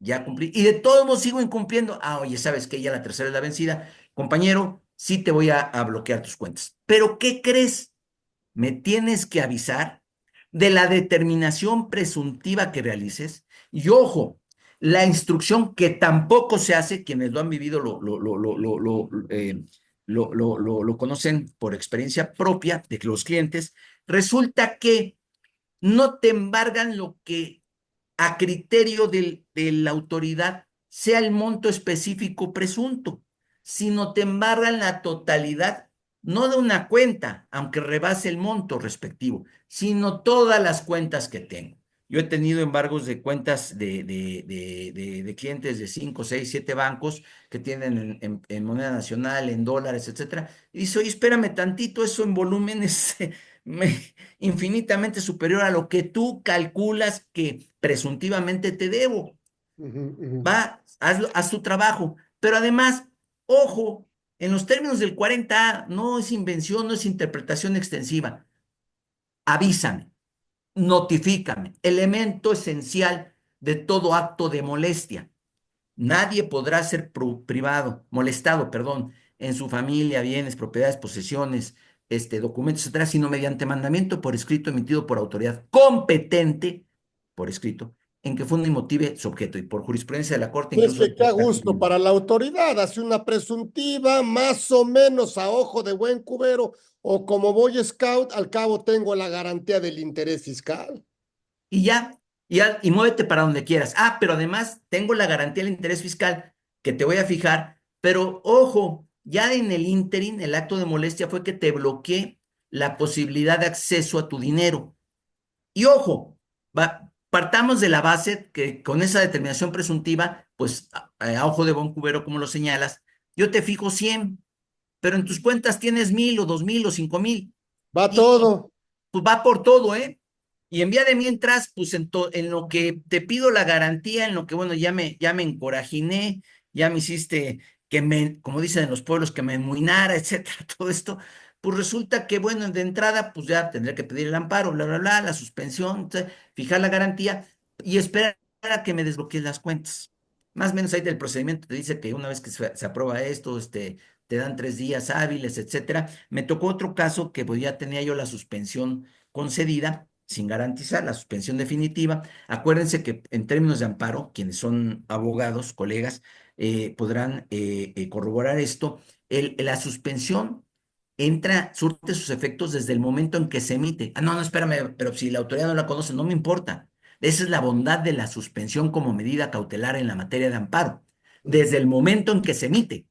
ya cumplí. Y de todos modos sigo incumpliendo. Ah, oye, ¿sabes qué? Ya la tercera es la vencida. Compañero, sí te voy a bloquear tus cuentas. Pero ¿qué crees? Me tienes que avisar de la determinación presuntiva que realices. Y ojo, la instrucción que tampoco se hace, quienes lo han vivido lo conocen por experiencia propia de que los clientes, resulta que no te embargan lo que a criterio de la autoridad sea el monto específico presunto, sino te embargan la totalidad, no de una cuenta, aunque rebase el monto respectivo, sino todas las cuentas que tengo. Yo he tenido embargos de cuentas de clientes de 5, 6, 7 bancos que tienen en moneda nacional, en dólares, etcétera. Y dice, oye, espérame tantito, eso en volúmenes infinitamente superior a lo que tú calculas que presuntivamente te debo. Ujú, ujú. Va, hazlo, haz tu trabajo. Pero además, ojo, en los términos del 40A, no es invención, no es interpretación extensiva. Avísame, notifícame, elemento esencial de todo acto de molestia. Nadie podrá ser privado, molestado, perdón, en su familia, bienes, propiedades, posesiones, documentos, etcétera, sino mediante mandamiento por escrito emitido por autoridad competente, por escrito, en que funde y motive su objeto. Y por jurisprudencia de la Corte, Es incluso que qué a decretar gusto cumplimiento. para la autoridad, hace una presuntiva más o menos a ojo de buen cubero, o como Boy Scout, al cabo tengo la garantía del interés fiscal. Y y muévete para donde quieras. Ah, pero además tengo la garantía del interés fiscal que te voy a fijar, pero ojo, ya en el ínterin, el acto de molestia fue que te bloqueé la posibilidad de acceso a tu dinero. Y ojo, partamos de la base que con esa determinación presuntiva, pues a ojo de buen cubero, como lo señalas, yo te fijo 100, pero en tus cuentas tienes 1000 o 2000 o 5000. Va Y todo. pues va por todo, ¿eh? Y en vía de mientras, pues en lo que te pido la garantía, en lo que, bueno, ya me encorajiné, ya me hiciste como dicen en los pueblos, que me enmuinara, etcétera, todo esto, pues resulta que, bueno, de entrada, pues ya tendré que pedir el amparo, bla, bla, bla, la suspensión, fijar la garantía y esperar a que me desbloqueen las cuentas. Más o menos ahí del procedimiento te dice que una vez que se aprueba esto, te dan 3 días hábiles, etcétera. Me tocó otro caso que pues ya tenía yo la suspensión concedida sin garantizar la suspensión definitiva. Acuérdense que en términos de amparo, quienes son abogados, colegas, podrán corroborar esto. La suspensión surte sus efectos desde el momento en que se emite. Ah, no, no, espérame, pero si la autoridad no la conoce, no me importa. Esa es la bondad de la suspensión como medida cautelar en la materia de amparo. Desde el momento en que se emite.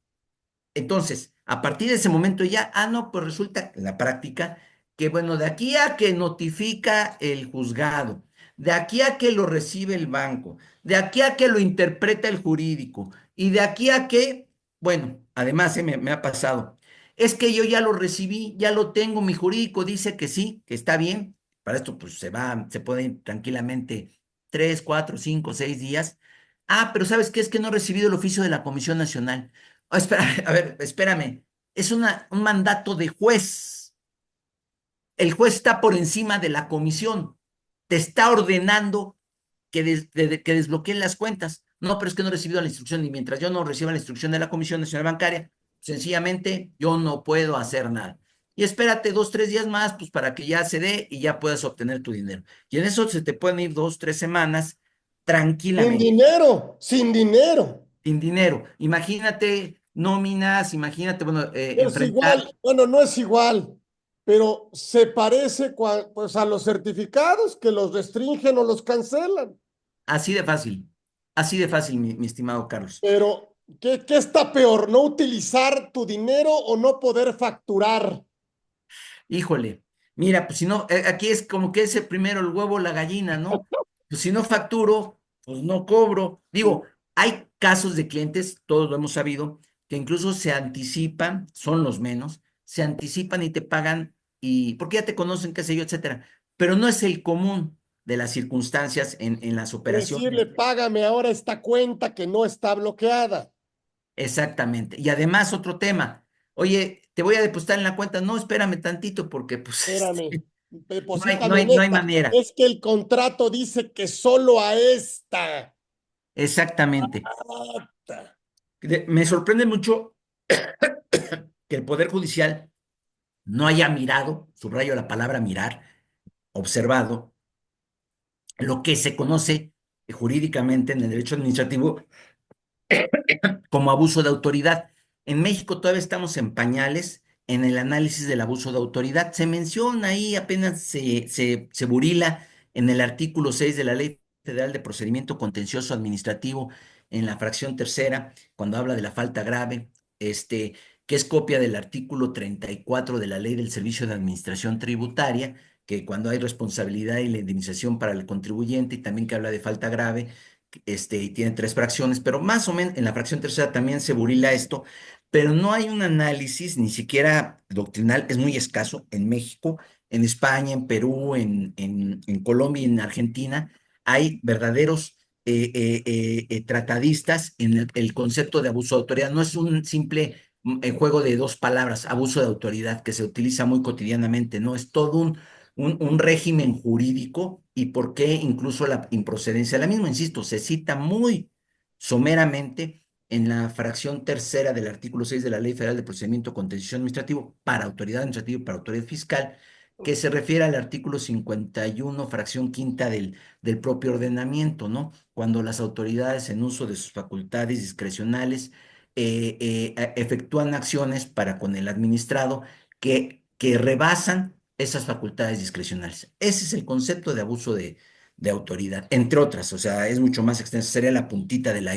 Entonces, a partir de ese momento ya, no, pues resulta en la práctica que, bueno, de aquí a que notifica el juzgado, de aquí a que lo recibe el banco, de aquí a que lo interpreta el jurídico, y de aquí a que, bueno, además me ha pasado, es que yo ya lo recibí, ya lo tengo, mi jurídico dice que sí, que está bien, para esto pues se puede ir tranquilamente 3, 4, 5, 6 días. Ah, pero ¿sabes qué? Es que no he recibido el oficio de la Comisión Nacional. Espera, a ver, espérame. Es un mandato de juez. El juez está por encima de la comisión. Te está ordenando que desbloqueen las cuentas. No, pero es que no he recibido la instrucción y mientras yo no reciba la instrucción de la Comisión Nacional Bancaria, sencillamente yo no puedo hacer nada. Y espérate 2, 3 días más, pues para que ya se dé y ya puedas obtener tu dinero. Y en eso se te pueden ir 2, 3 semanas Sin tranquilamente, dinero, sin dinero. sin dinero. Imagínate nóminas, imagínate, bueno, Es enfrentar. igual, bueno, no es igual, pero se parece pues a los certificados que los restringen o los cancelan. Así de fácil, mi estimado Carlos. Pero, ¿qué está peor? ¿No utilizar tu dinero o no poder facturar? Híjole, mira, pues si no, aquí es como que ese primero el huevo o la gallina, ¿no? Pues si no facturo, pues no cobro. Digo, hay casos de clientes, todos lo hemos sabido, que incluso se anticipan, son los menos, se anticipan y te pagan y porque ya te conocen, qué sé yo, etcétera. Pero no es el común de las circunstancias en las operaciones. Decirle, págame ahora esta cuenta que no está bloqueada. Exactamente. Y además otro tema, oye, te voy a depositar en la cuenta, no, espérame tantito porque pues Espérame, no hay, no deposítame hay, en no hay esta. manera. Es que el contrato dice que solo a esta. Exactamente. Ata. Me sorprende mucho que el Poder Judicial no haya mirado, subrayo la palabra mirar, observado, lo que se conoce jurídicamente en el derecho administrativo como abuso de autoridad. En México todavía estamos en pañales en el análisis del abuso de autoridad. Se menciona ahí, apenas se burila en el artículo 6 de la Ley Federal de Procedimiento Contencioso Administrativo, en la fracción tercera, cuando habla de la falta grave, este, que es copia del artículo 34 de la Ley del Servicio de Administración Tributaria, que cuando hay responsabilidad y la indemnización para el contribuyente, y también que habla de falta grave, y tiene tres fracciones, pero más o menos en la fracción tercera también se burila esto, pero no hay un análisis ni siquiera doctrinal, es muy escaso en México, en España, en Perú, en Colombia y en Argentina, hay verdaderos tratadistas en el concepto de abuso de autoridad, no es un simple juego de dos palabras, abuso de autoridad, que se utiliza muy cotidianamente, no, es todo un régimen jurídico y por qué incluso la improcedencia de la misma. Insisto, se cita muy someramente en la fracción tercera del artículo 6 de la Ley Federal de Procedimiento Contencioso Administrativo para autoridad administrativa y para autoridad fiscal, que se refiere al artículo 51, fracción quinta del propio ordenamiento, ¿no? Cuando las autoridades en uso de sus facultades discrecionales efectúan acciones para con el administrado que rebasan esas facultades discrecionales. Ese es el concepto de abuso de autoridad, entre otras, o sea, es mucho más extenso, sería la puntita del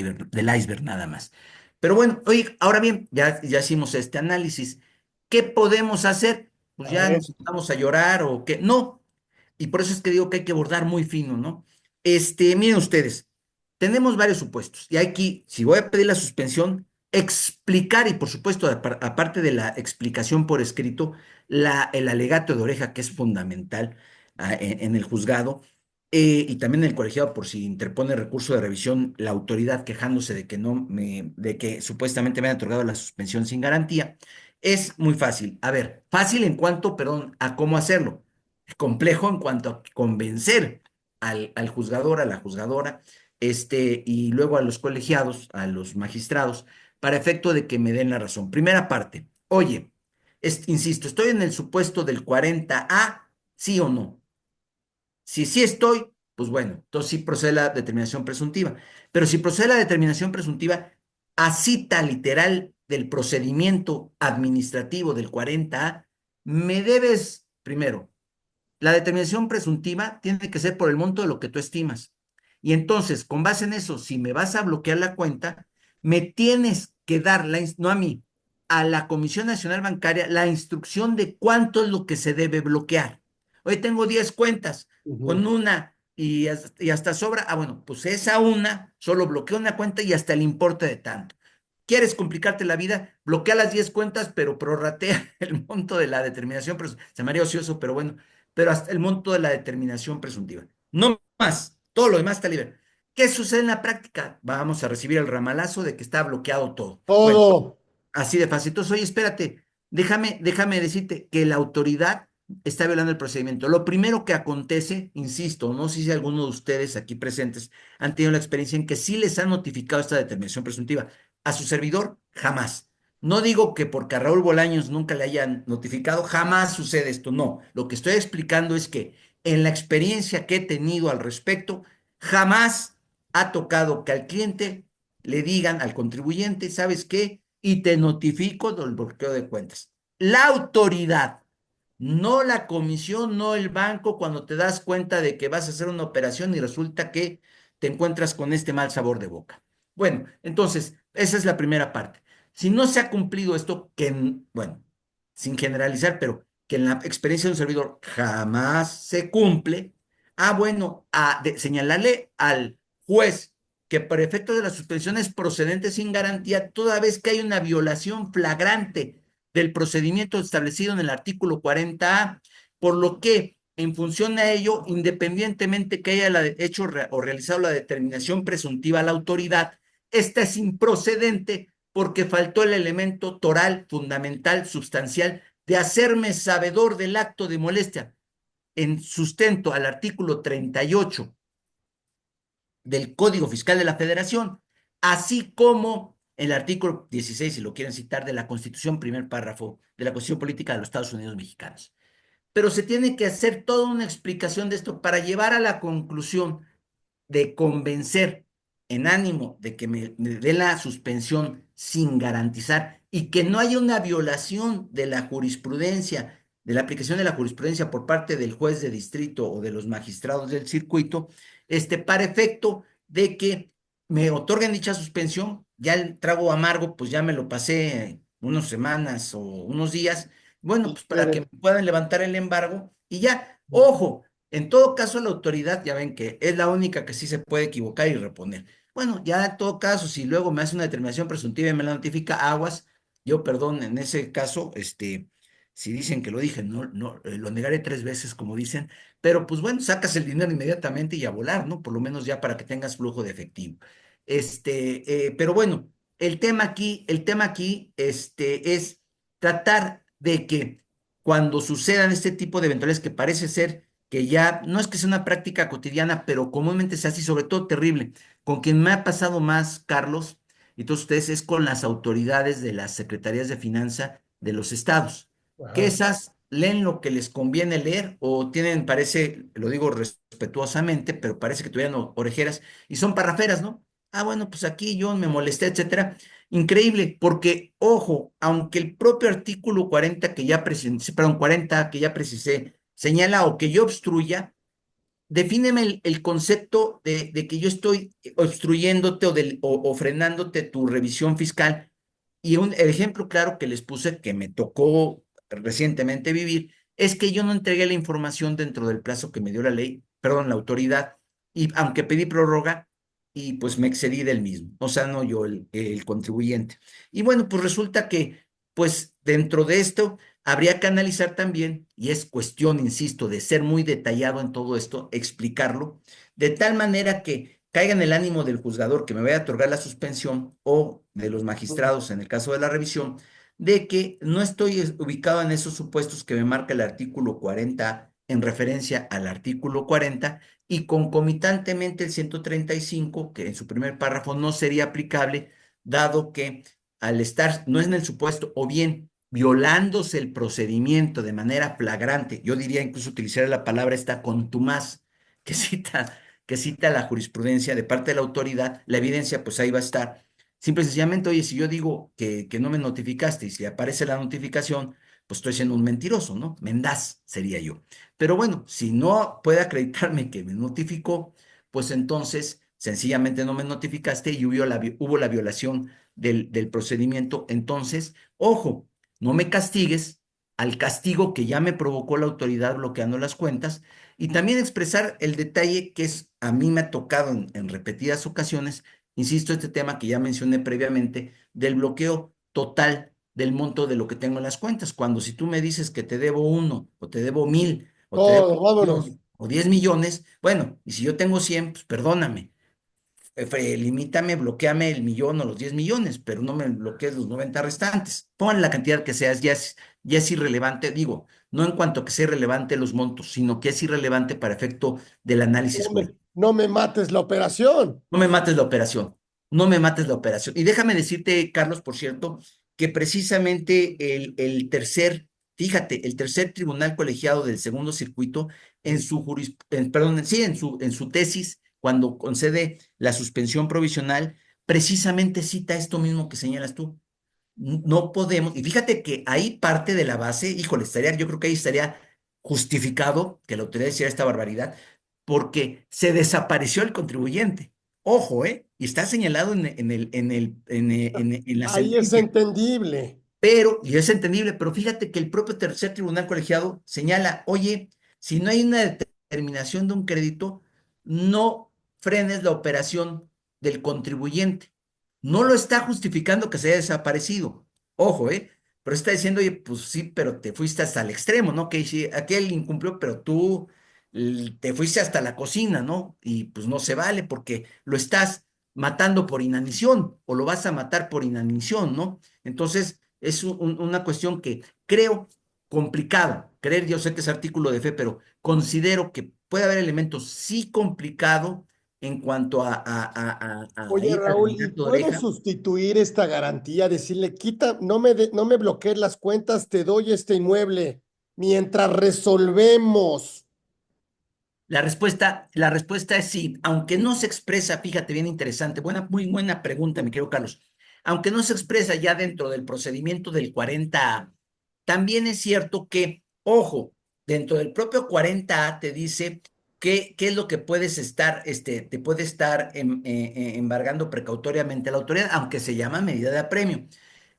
iceberg nada más. Pero bueno, oye, ahora bien, ya hicimos este análisis. ¿Qué podemos hacer? Pues A ya ver, nos vamos a llorar o qué. No, y por eso es que digo que hay que bordar muy fino, ¿no? Miren ustedes, tenemos varios supuestos y aquí, si voy a pedir la suspensión, explicar y por supuesto, aparte de la explicación por escrito, el alegato de oreja que es fundamental en el juzgado y también en el colegiado por si interpone recurso de revisión la autoridad quejándose de que de que supuestamente me han otorgado la suspensión sin garantía, es muy fácil. A ver, fácil en cuanto, perdón, a cómo hacerlo, complejo en cuanto a convencer al juzgador, a la juzgadora, y luego a los colegiados, a los magistrados, para efecto de que me den la razón. Primera parte, oye, insisto, estoy en el supuesto del 40A, sí o no. Si sí estoy, pues bueno, entonces sí procede la determinación presuntiva. Pero si procede la determinación presuntiva a cita literal del procedimiento administrativo del 40A, me debes, primero, la determinación presuntiva tiene que ser por el monto de lo que tú estimas. Y entonces, con base en eso, si me vas a bloquear la cuenta, me tienes que dar, no a mí, a la Comisión Nacional Bancaria, la instrucción de cuánto es lo que se debe bloquear. Hoy tengo 10 cuentas, ujú. con una y hasta sobra. Ah, bueno, pues esa una, solo bloqueo una cuenta y hasta el importe de tanto. ¿Quieres complicarte la vida? Bloquea las 10 cuentas, pero prorratea el monto de la determinación. Se me haría ocioso, pero bueno, pero hasta el monto de la determinación presuntiva. No más, todo lo demás está libre. ¿Qué sucede en la práctica? Vamos a recibir el ramalazo de que está bloqueado todo. Bueno, Todo. así de fácil. Entonces, oye, espérate, déjame decirte que la autoridad está violando el procedimiento. Lo primero que acontece, insisto, no sé si alguno de ustedes aquí presentes han tenido la experiencia en que sí les han notificado esta determinación presuntiva. A su servidor, jamás. No digo que porque a Raúl Bolaños nunca le hayan notificado, jamás sucede esto. No, lo que estoy explicando es que en la experiencia que he tenido al respecto, jamás ha tocado que al cliente le digan al contribuyente, ¿sabes qué? Y te notifico del bloqueo de cuentas. La autoridad no la comisión, no el banco, cuando te das cuenta de que vas a hacer una operación y resulta que te encuentras con este mal sabor de boca. Bueno, entonces, esa es la primera parte. Si no se ha cumplido esto, bueno, sin generalizar, pero que en la experiencia de un servidor jamás se cumple, bueno, señalarle al juez que por efecto de la suspensión es procedente sin garantía, toda vez que hay una violación flagrante del procedimiento establecido en el artículo 40A, por lo que en función a ello, independientemente que haya hecho o realizado la determinación presuntiva a la autoridad, esta es improcedente porque faltó el elemento toral, fundamental, sustancial, de hacerme sabedor del acto de molestia en sustento al artículo 38 del Código Fiscal de la Federación, así como el artículo 16, si lo quieren citar, de la Constitución, primer párrafo de la Constitución Política de los Estados Unidos Mexicanos. Pero se tiene que hacer toda una explicación de esto para llevar a la conclusión de convencer en ánimo de que me dé la suspensión sin garantizar y que no haya una violación de la jurisprudencia, de la aplicación de la jurisprudencia por parte del juez de distrito o de los magistrados del circuito, para efecto de que me otorguen dicha suspensión, ya el trago amargo, pues ya me lo pasé unas semanas o unos días, bueno, pues para que me puedan levantar el embargo y ya, ojo, en todo caso, la autoridad, ya ven que es la única que sí se puede equivocar y reponer. Bueno, ya en todo caso, si luego me hace una determinación presuntiva y me la notifica aguas, yo, perdón, en ese caso, si dicen que lo dije, no, lo negaré 3 veces, como dicen, pero pues bueno, sacas el dinero inmediatamente y a volar, ¿no? Por lo menos ya para que tengas flujo de efectivo. Pero bueno, el tema aquí, es tratar de que cuando sucedan este tipo de eventualidades que parece ser que ya no es que sea una práctica cotidiana, pero comúnmente se hace y sobre todo terrible. Con quien me ha pasado más, Carlos, y todos ustedes, es con las autoridades de las secretarías de finanza de los estados, que Ajá. esas leen lo que les conviene leer o tienen, parece, lo digo respetuosamente, pero parece que tuvieran orejeras y son parraferas, ¿no? Bueno, pues aquí yo me molesté, etcétera. Increíble, porque, ojo, aunque el propio artículo 40 que ya precisé, perdón, 40 que ya precisé, señala o que yo obstruya, defíneme el concepto de que yo estoy obstruyéndote o frenándote tu revisión fiscal. Y el ejemplo claro que les puse, que me tocó recientemente vivir, es que yo no entregué la información dentro del plazo que me dio la ley, perdón, la autoridad, y aunque pedí prórroga, y pues me excedí del mismo, o sea, no yo, el contribuyente. Y bueno, pues resulta que, pues dentro de esto, habría que analizar también, y es cuestión, insisto, de ser muy detallado en todo esto, explicarlo, de tal manera que caiga en el ánimo del juzgador que me vaya a otorgar la suspensión o de los magistrados en el caso de la revisión, de que no estoy ubicado en esos supuestos que me marca el artículo 40 en referencia al artículo 40 y concomitantemente el 135, que en su primer párrafo no sería aplicable, dado que al estar, no es en el supuesto, o bien violándose el procedimiento de manera flagrante, yo diría incluso utilizar la palabra esta contumaz que cita la jurisprudencia de parte de la autoridad, la evidencia pues ahí va a estar. Simple y sencillamente, oye, si yo digo que no me notificaste y si aparece la notificación, pues estoy siendo un mentiroso, ¿no? Mendaz sería yo. Pero bueno, si no puede acreditarme que me notificó, pues entonces sencillamente no me notificaste y hubo la violación del procedimiento. Entonces, ojo, no me castigues al castigo que ya me provocó la autoridad bloqueando las cuentas y también expresar el detalle que a mí me ha tocado en repetidas ocasiones, insisto, este tema que ya mencioné previamente, del bloqueo total del monto de lo que tengo en las cuentas. Cuando si tú me dices que te debo 1 o te debo 1,000 o te debo Todo, 1,000,000 vámonos. o 10 millones, bueno, y si yo tengo 100, pues perdóname, limítame, bloqueame el millón o los 10 millones, pero no me bloquees los 90 restantes. Pon la cantidad que seas, ya es irrelevante, digo, no en cuanto a que sea irrelevante los montos, sino que es irrelevante para efecto del análisis jurídico. No me mates la operación. No me mates la operación, no me mates la operación. Y déjame decirte, Carlos, por cierto, que precisamente fíjate, el tercer tribunal colegiado del segundo circuito, perdón, sí, en su tesis, cuando concede la suspensión provisional, precisamente cita esto mismo que señalas tú. no podemos, y fíjate que ahí parte de la base, híjole, yo creo que ahí estaría justificado que la autoridad hiciera esta barbaridad, porque se desapareció el contribuyente. Ojo, ¿eh? Y está señalado en la Ahí es sentencia. entendible. Pero, y es entendible, pero fíjate que el propio tercer tribunal colegiado señala, oye, si no hay una determinación de un crédito, no frenes la operación del contribuyente. No lo está justificando que se haya desaparecido. Ojo, ¿eh? Pero está diciendo, oye, pues sí, pero te fuiste hasta el extremo, ¿no? Que sí, aquel incumplió, pero tú te fuiste hasta la cocina, ¿no? Y pues no se vale porque lo estás matando por inanición o lo vas a matar por inanición, ¿no? Entonces, es una cuestión que creo complicada. Creer, yo sé que es artículo de fe, pero considero que puede haber elementos sí complicado en cuanto a Oye, ir a Raúl, ¿y de puedo oreja. sustituir esta garantía? Decirle, quita, no me bloquees las cuentas, te doy este inmueble mientras resolvemos. La respuesta es sí, aunque no se expresa, fíjate, bien interesante, muy buena pregunta, mi querido Carlos. Aunque no se expresa ya dentro del procedimiento del 40A, también es cierto que, ojo, dentro del propio 40A te dice qué es lo que puedes estar, te puede estar embargando precautoriamente la autoridad, aunque se llama medida de apremio.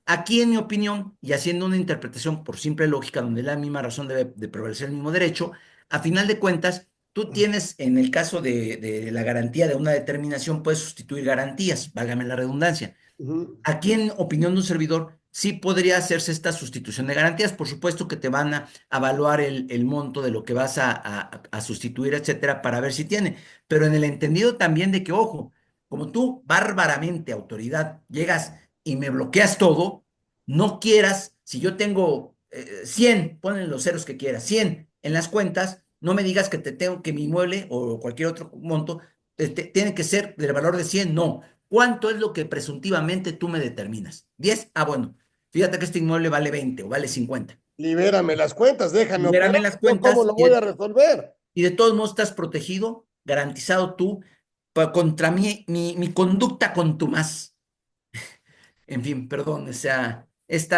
Aquí, en mi opinión, y haciendo una interpretación por simple lógica, donde la misma razón debe de prevalecer el mismo derecho, a final de cuentas, tú tienes, en el caso de la garantía de una determinación, puedes sustituir garantías, válgame la redundancia. Ujú. Aquí, en opinión de un servidor, sí podría hacerse esta sustitución de garantías. Por supuesto que te van a evaluar el monto de lo que vas a sustituir, etcétera, para ver si tiene. Pero en el entendido también de que, ojo, como tú bárbaramente, autoridad, llegas y me bloqueas todo, no quieras, si yo tengo 100, ponen los ceros que quieras, 100 en las cuentas, no me digas que te tengo que mi inmueble o cualquier otro monto tiene que ser del valor de 100, no. ¿Cuánto es lo que presuntivamente tú me determinas? 10. Ah, bueno. Fíjate que este inmueble vale 20 o vale 50. Libérame las cuentas, déjame operar. Libérame las ¿Yo cómo cuentas lo voy a resolver? y de todos modos estás protegido, garantizado tú contra mi conducta contumaz. En fin, perdón, o sea, es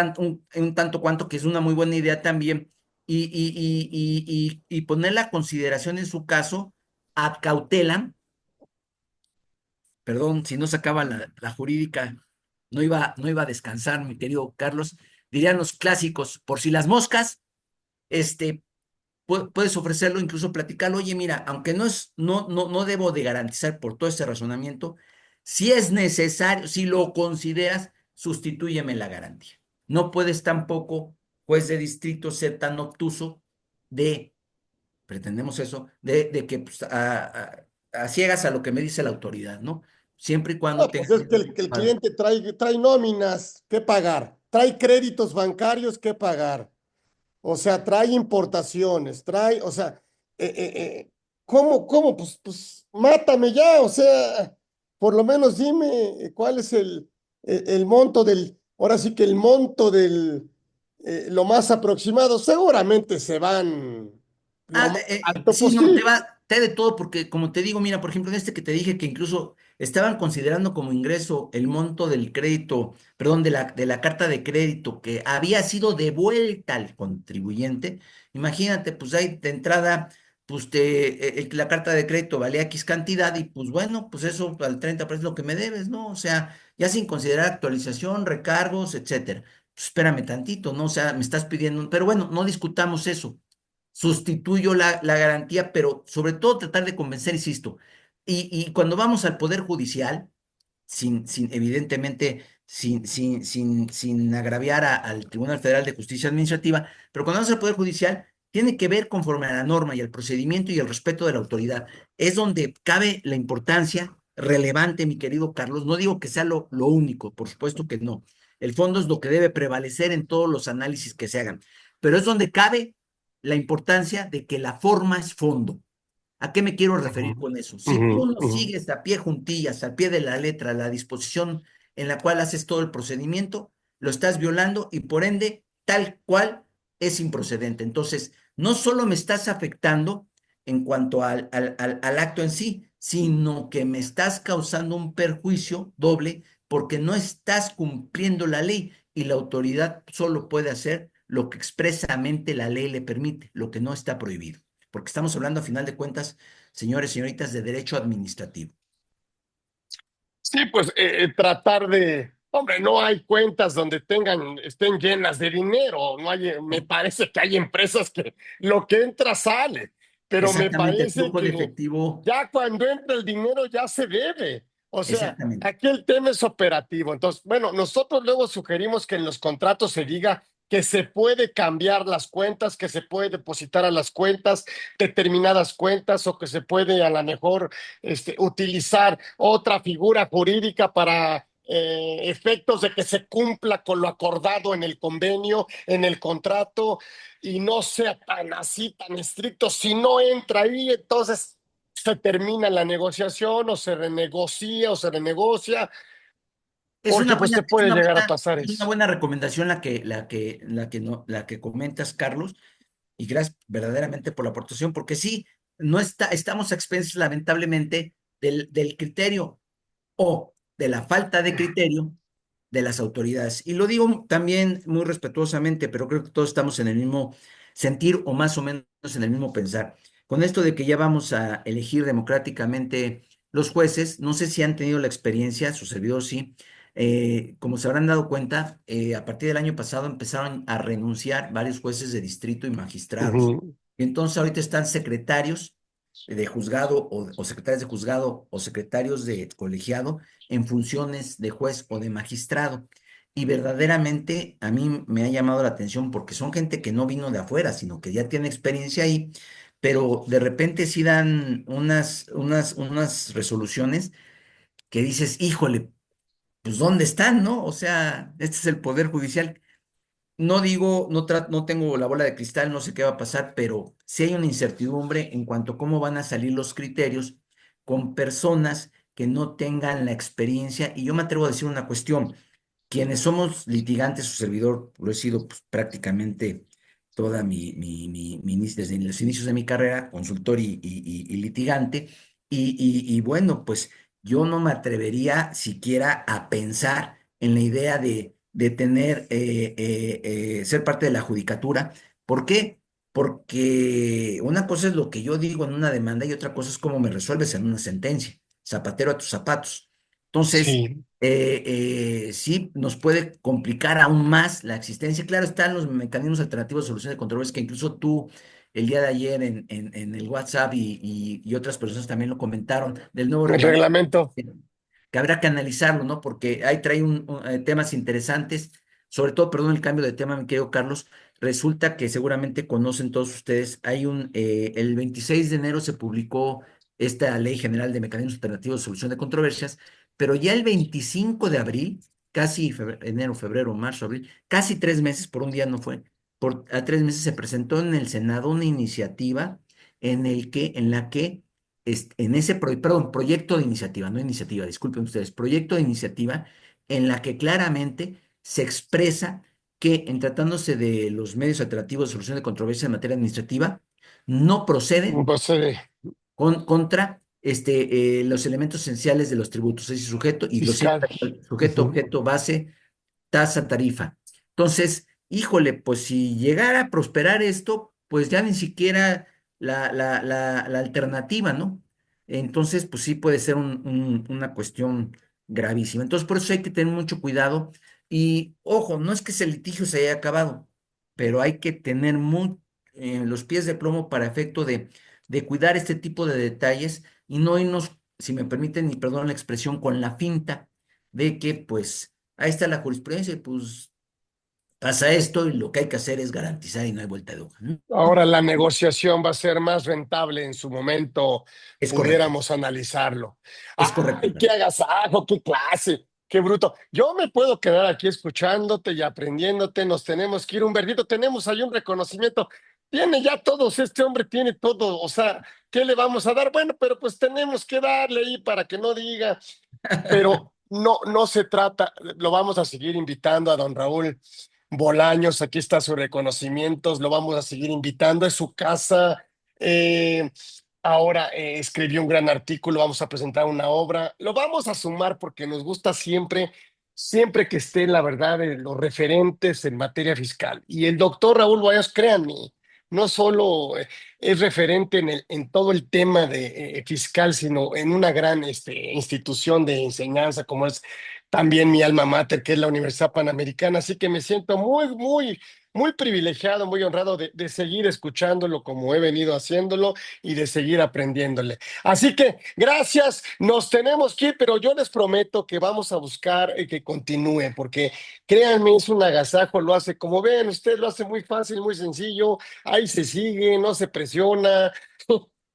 un tanto cuanto que es una muy buena idea también. Y poner la consideración en su caso a cautela, perdón, si no sacaba la jurídica, no iba a descansar, mi querido Carlos. Dirían los clásicos, por si las moscas, este, puedes ofrecerlo, incluso platicarlo, oye, mira, aunque no debo de garantizar por todo este razonamiento, si es necesario, si lo consideras, sustitúyeme la garantía. No puedes tampoco, juez de distrito, ser tan obtuso de, pretendemos eso, de que pues, a ciegas a lo que me dice la autoridad, ¿no? Siempre y cuando No, pues tengas... es que el cliente trae nóminas que pagar, trae créditos bancarios que pagar. O sea, trae importaciones, trae, o sea, eh, eh, eh, ¿cómo? Pues mátame ya, o sea, por lo menos dime cuál es el monto ahora sí que el monto lo más aproximado, seguramente se van lo más alto Sí, no, posible. te de todo, porque como te digo, mira, por ejemplo, en este que te dije que incluso estaban considerando como ingreso el monto del crédito, perdón, de la carta de crédito que había sido devuelta al contribuyente. Imagínate, pues ahí de entrada, pues la carta de crédito valía X cantidad y pues bueno, pues eso al 30% es lo que me debes, ¿no? O sea, ya sin considerar actualización, recargos, etcétera. Pues espérame tantito, ¿no? O sea, me estás pidiendo, pero bueno, no discutamos eso, sustituyo la garantía, pero sobre todo tratar de convencer, insisto. Y cuando vamos al Poder Judicial, evidentemente, sin agraviar al Tribunal Federal de Justicia Administrativa, pero cuando vamos al Poder Judicial, tiene que ver conforme a la norma y al procedimiento y el respeto de la autoridad. Es donde cabe la importancia relevante, mi querido Carlos. No digo que sea lo único, por supuesto que no. El fondo es lo que debe prevalecer en todos los análisis que se hagan, pero es donde cabe la importancia de que la forma es fondo. ¿A qué me quiero Ujú, referir con eso? Si ujú, tú no ujú. sigues a pie juntillas, al pie de la letra, la disposición en la cual haces todo el procedimiento, lo estás violando y por ende, tal cual es improcedente. Entonces, no solo me estás afectando en cuanto al acto en sí, sino que me estás causando un perjuicio doble porque no estás cumpliendo la ley. y la autoridad solo puede hacer lo que expresamente la ley le permite, lo que no está prohibido. Porque estamos hablando a final de cuentas, señores y señoritas, de derecho administrativo. Sí, pues tratar de, hombre, no hay cuentas donde estén llenas de dinero, no hay, me parece que hay empresas que lo que entra sale, pero me Exactamente, parece flujo de que efectivo, ya cuando entra el dinero ya se debe. O sea, exactamente. aquí el tema es operativo. Entonces, bueno, nosotros luego sugerimos que en los contratos se diga que se puede cambiar las cuentas, que se puede depositar a las cuentas, determinadas cuentas, o que se puede a lo mejor utilizar otra figura jurídica para efectos de que se cumpla con lo acordado en el convenio, en el contrato, y no sea tan así, tan estricto. Si no entra ahí, entonces se termina la negociación o se renegocia o se renegocia, porque pues te puede llegar a pasar Es una eso. buena recomendación la que comentas, Carlos, y gracias verdaderamente por la aportación, porque sí, no está, estamos a expensas, lamentablemente, del criterio o de la falta de criterio de las autoridades. Y lo digo también muy respetuosamente, pero creo que todos estamos en el mismo sentir o más o menos en el mismo pensar. Con esto de que ya vamos a elegir democráticamente los jueces, no sé si han tenido la experiencia, su servidor sí, como se habrán dado cuenta, a partir del año pasado empezaron a renunciar varios jueces de distrito y magistrados. Ujú. Y entonces ahorita están secretarios de juzgado o secretarios de juzgado o secretarios de colegiado en funciones de juez o de magistrado. Y verdaderamente a mí me ha llamado la atención porque son gente que no vino de afuera, sino que ya tiene experiencia ahí, pero de repente sí dan unas resoluciones que dices, híjole, pues ¿dónde están, no? O sea, este es el Poder Judicial. No digo, no tengo la bola de cristal, no sé qué va a pasar, pero sí hay una incertidumbre en cuanto a cómo van a salir los criterios con personas que no tengan la experiencia. Y yo me atrevo a decir una cuestión, quienes somos litigantes, su servidor, lo he sido pues, prácticamente toda desde los inicios de mi carrera, consultor y litigante, y bueno, pues yo no me atrevería siquiera a pensar en la idea de tener, ser parte de la judicatura. ¿Por qué? Porque una cosa es lo que yo digo en una demanda y otra cosa es cómo me resuelves en una sentencia. Zapatero a tus zapatos. Entonces, Sí, sí nos puede complicar aún más la existencia. Claro, están los mecanismos alternativos de solución de controversias que incluso tú el día de ayer en el WhatsApp y otras personas también lo comentaron del nuevo el reglamento, reglamento. que habrá que analizarlo, ¿no? Porque ahí trae temas interesantes, sobre todo, perdón, el cambio de tema, mi querido Carlos, resulta que seguramente conocen todos ustedes, el 26 de enero se publicó esta Ley General de Mecanismos Alternativos de Solución de Controversias, pero ya el 25 de abril, casi enero, febrero, marzo, abril, casi 3 meses, por un día no fue, a 3 meses se presentó en el Senado una iniciativa en la que en ese proyecto de iniciativa, no iniciativa, disculpen ustedes, proyecto de iniciativa en la que claramente se expresa que en tratándose de los medios alternativos de solución de controversia en materia administrativa, no proceden Pues, contra los elementos esenciales de los tributos, es decir, sujeto, y lo fiscal. siempre, sujeto, Ujú. objeto, base, tasa, tarifa. Entonces, híjole, pues si llegara a prosperar esto, pues ya ni siquiera la alternativa, ¿no? Entonces, pues sí puede ser una cuestión gravísima. Entonces, por eso hay que tener mucho cuidado. Y ojo, no es que ese litigio se haya acabado, pero hay que tener los pies de plomo para efecto de cuidar este tipo de detalles y no irnos, si me permiten, y perdón la expresión, con la finta de que, pues, ahí está la jurisprudencia y pues pasa esto y lo que hay que hacer es garantizar y no hay vuelta de hoja, ¿no? Ahora la negociación va a ser más rentable en su momento, Es correcto, pudiéramos analizarlo. es correcto, ¡Ay, qué Carlos. agasajo, qué clase, qué bruto! Yo me puedo quedar aquí escuchándote y aprendiéndote. Nos tenemos que ir, Humbertito. Tenemos ahí un reconocimiento. Tiene ya todos, este hombre tiene todo. O sea, ¿qué le vamos a dar? Bueno, pero pues tenemos que darle ahí para que no diga. Pero no, no se trata, lo vamos a seguir invitando a don Raúl Bolaños, aquí está su reconocimiento, lo vamos a seguir invitando, es su casa. eh, Ahora escribió un gran artículo, vamos a presentar una obra, lo vamos a sumar porque nos gusta siempre siempre que estén, la verdad, los referentes en materia fiscal. Y el doctor Raúl Boyados, créanme, no solo es referente en todo el tema de fiscal, sino en una gran institución de enseñanza como es también mi alma mater, que es la Universidad Panamericana. Así que me siento muy privilegiado, muy honrado de seguir escuchándolo como he venido haciéndolo y de seguir aprendiéndole. Así que gracias, nos tenemos que ir, pero yo les prometo que vamos a buscar que continúe, porque créanme, es un agasajo, lo hace, como ven, usted lo hace muy fácil, muy sencillo, ahí se sigue, no se presiona.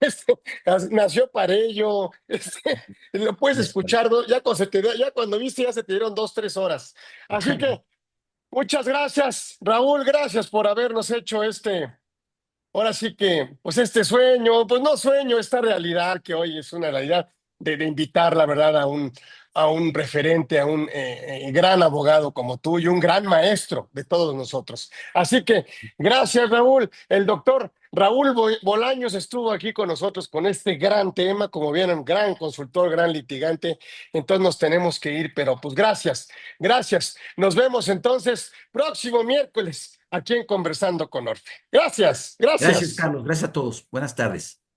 Este, nació para ello, lo puedes Gracias, Carlos. escuchar, ya cuando viste ya se te dieron 2, 3 horas. Así que muchas gracias, Raúl, gracias por habernos hecho ahora sí que, pues este sueño, pues no sueño, esta realidad que hoy es una realidad de invitar, la verdad, a un referente, a un gran abogado como tú y un gran maestro de todos nosotros. Así que gracias, Raúl. El doctor Raúl Bolaños estuvo aquí con nosotros con este gran tema, como vieron, gran consultor, gran litigante. Entonces nos tenemos que ir, pero pues gracias, gracias. Nos vemos entonces próximo miércoles aquí en Conversando con Orfe. Gracias, Gracias, gracias. Carlos. Gracias a todos. Buenas tardes.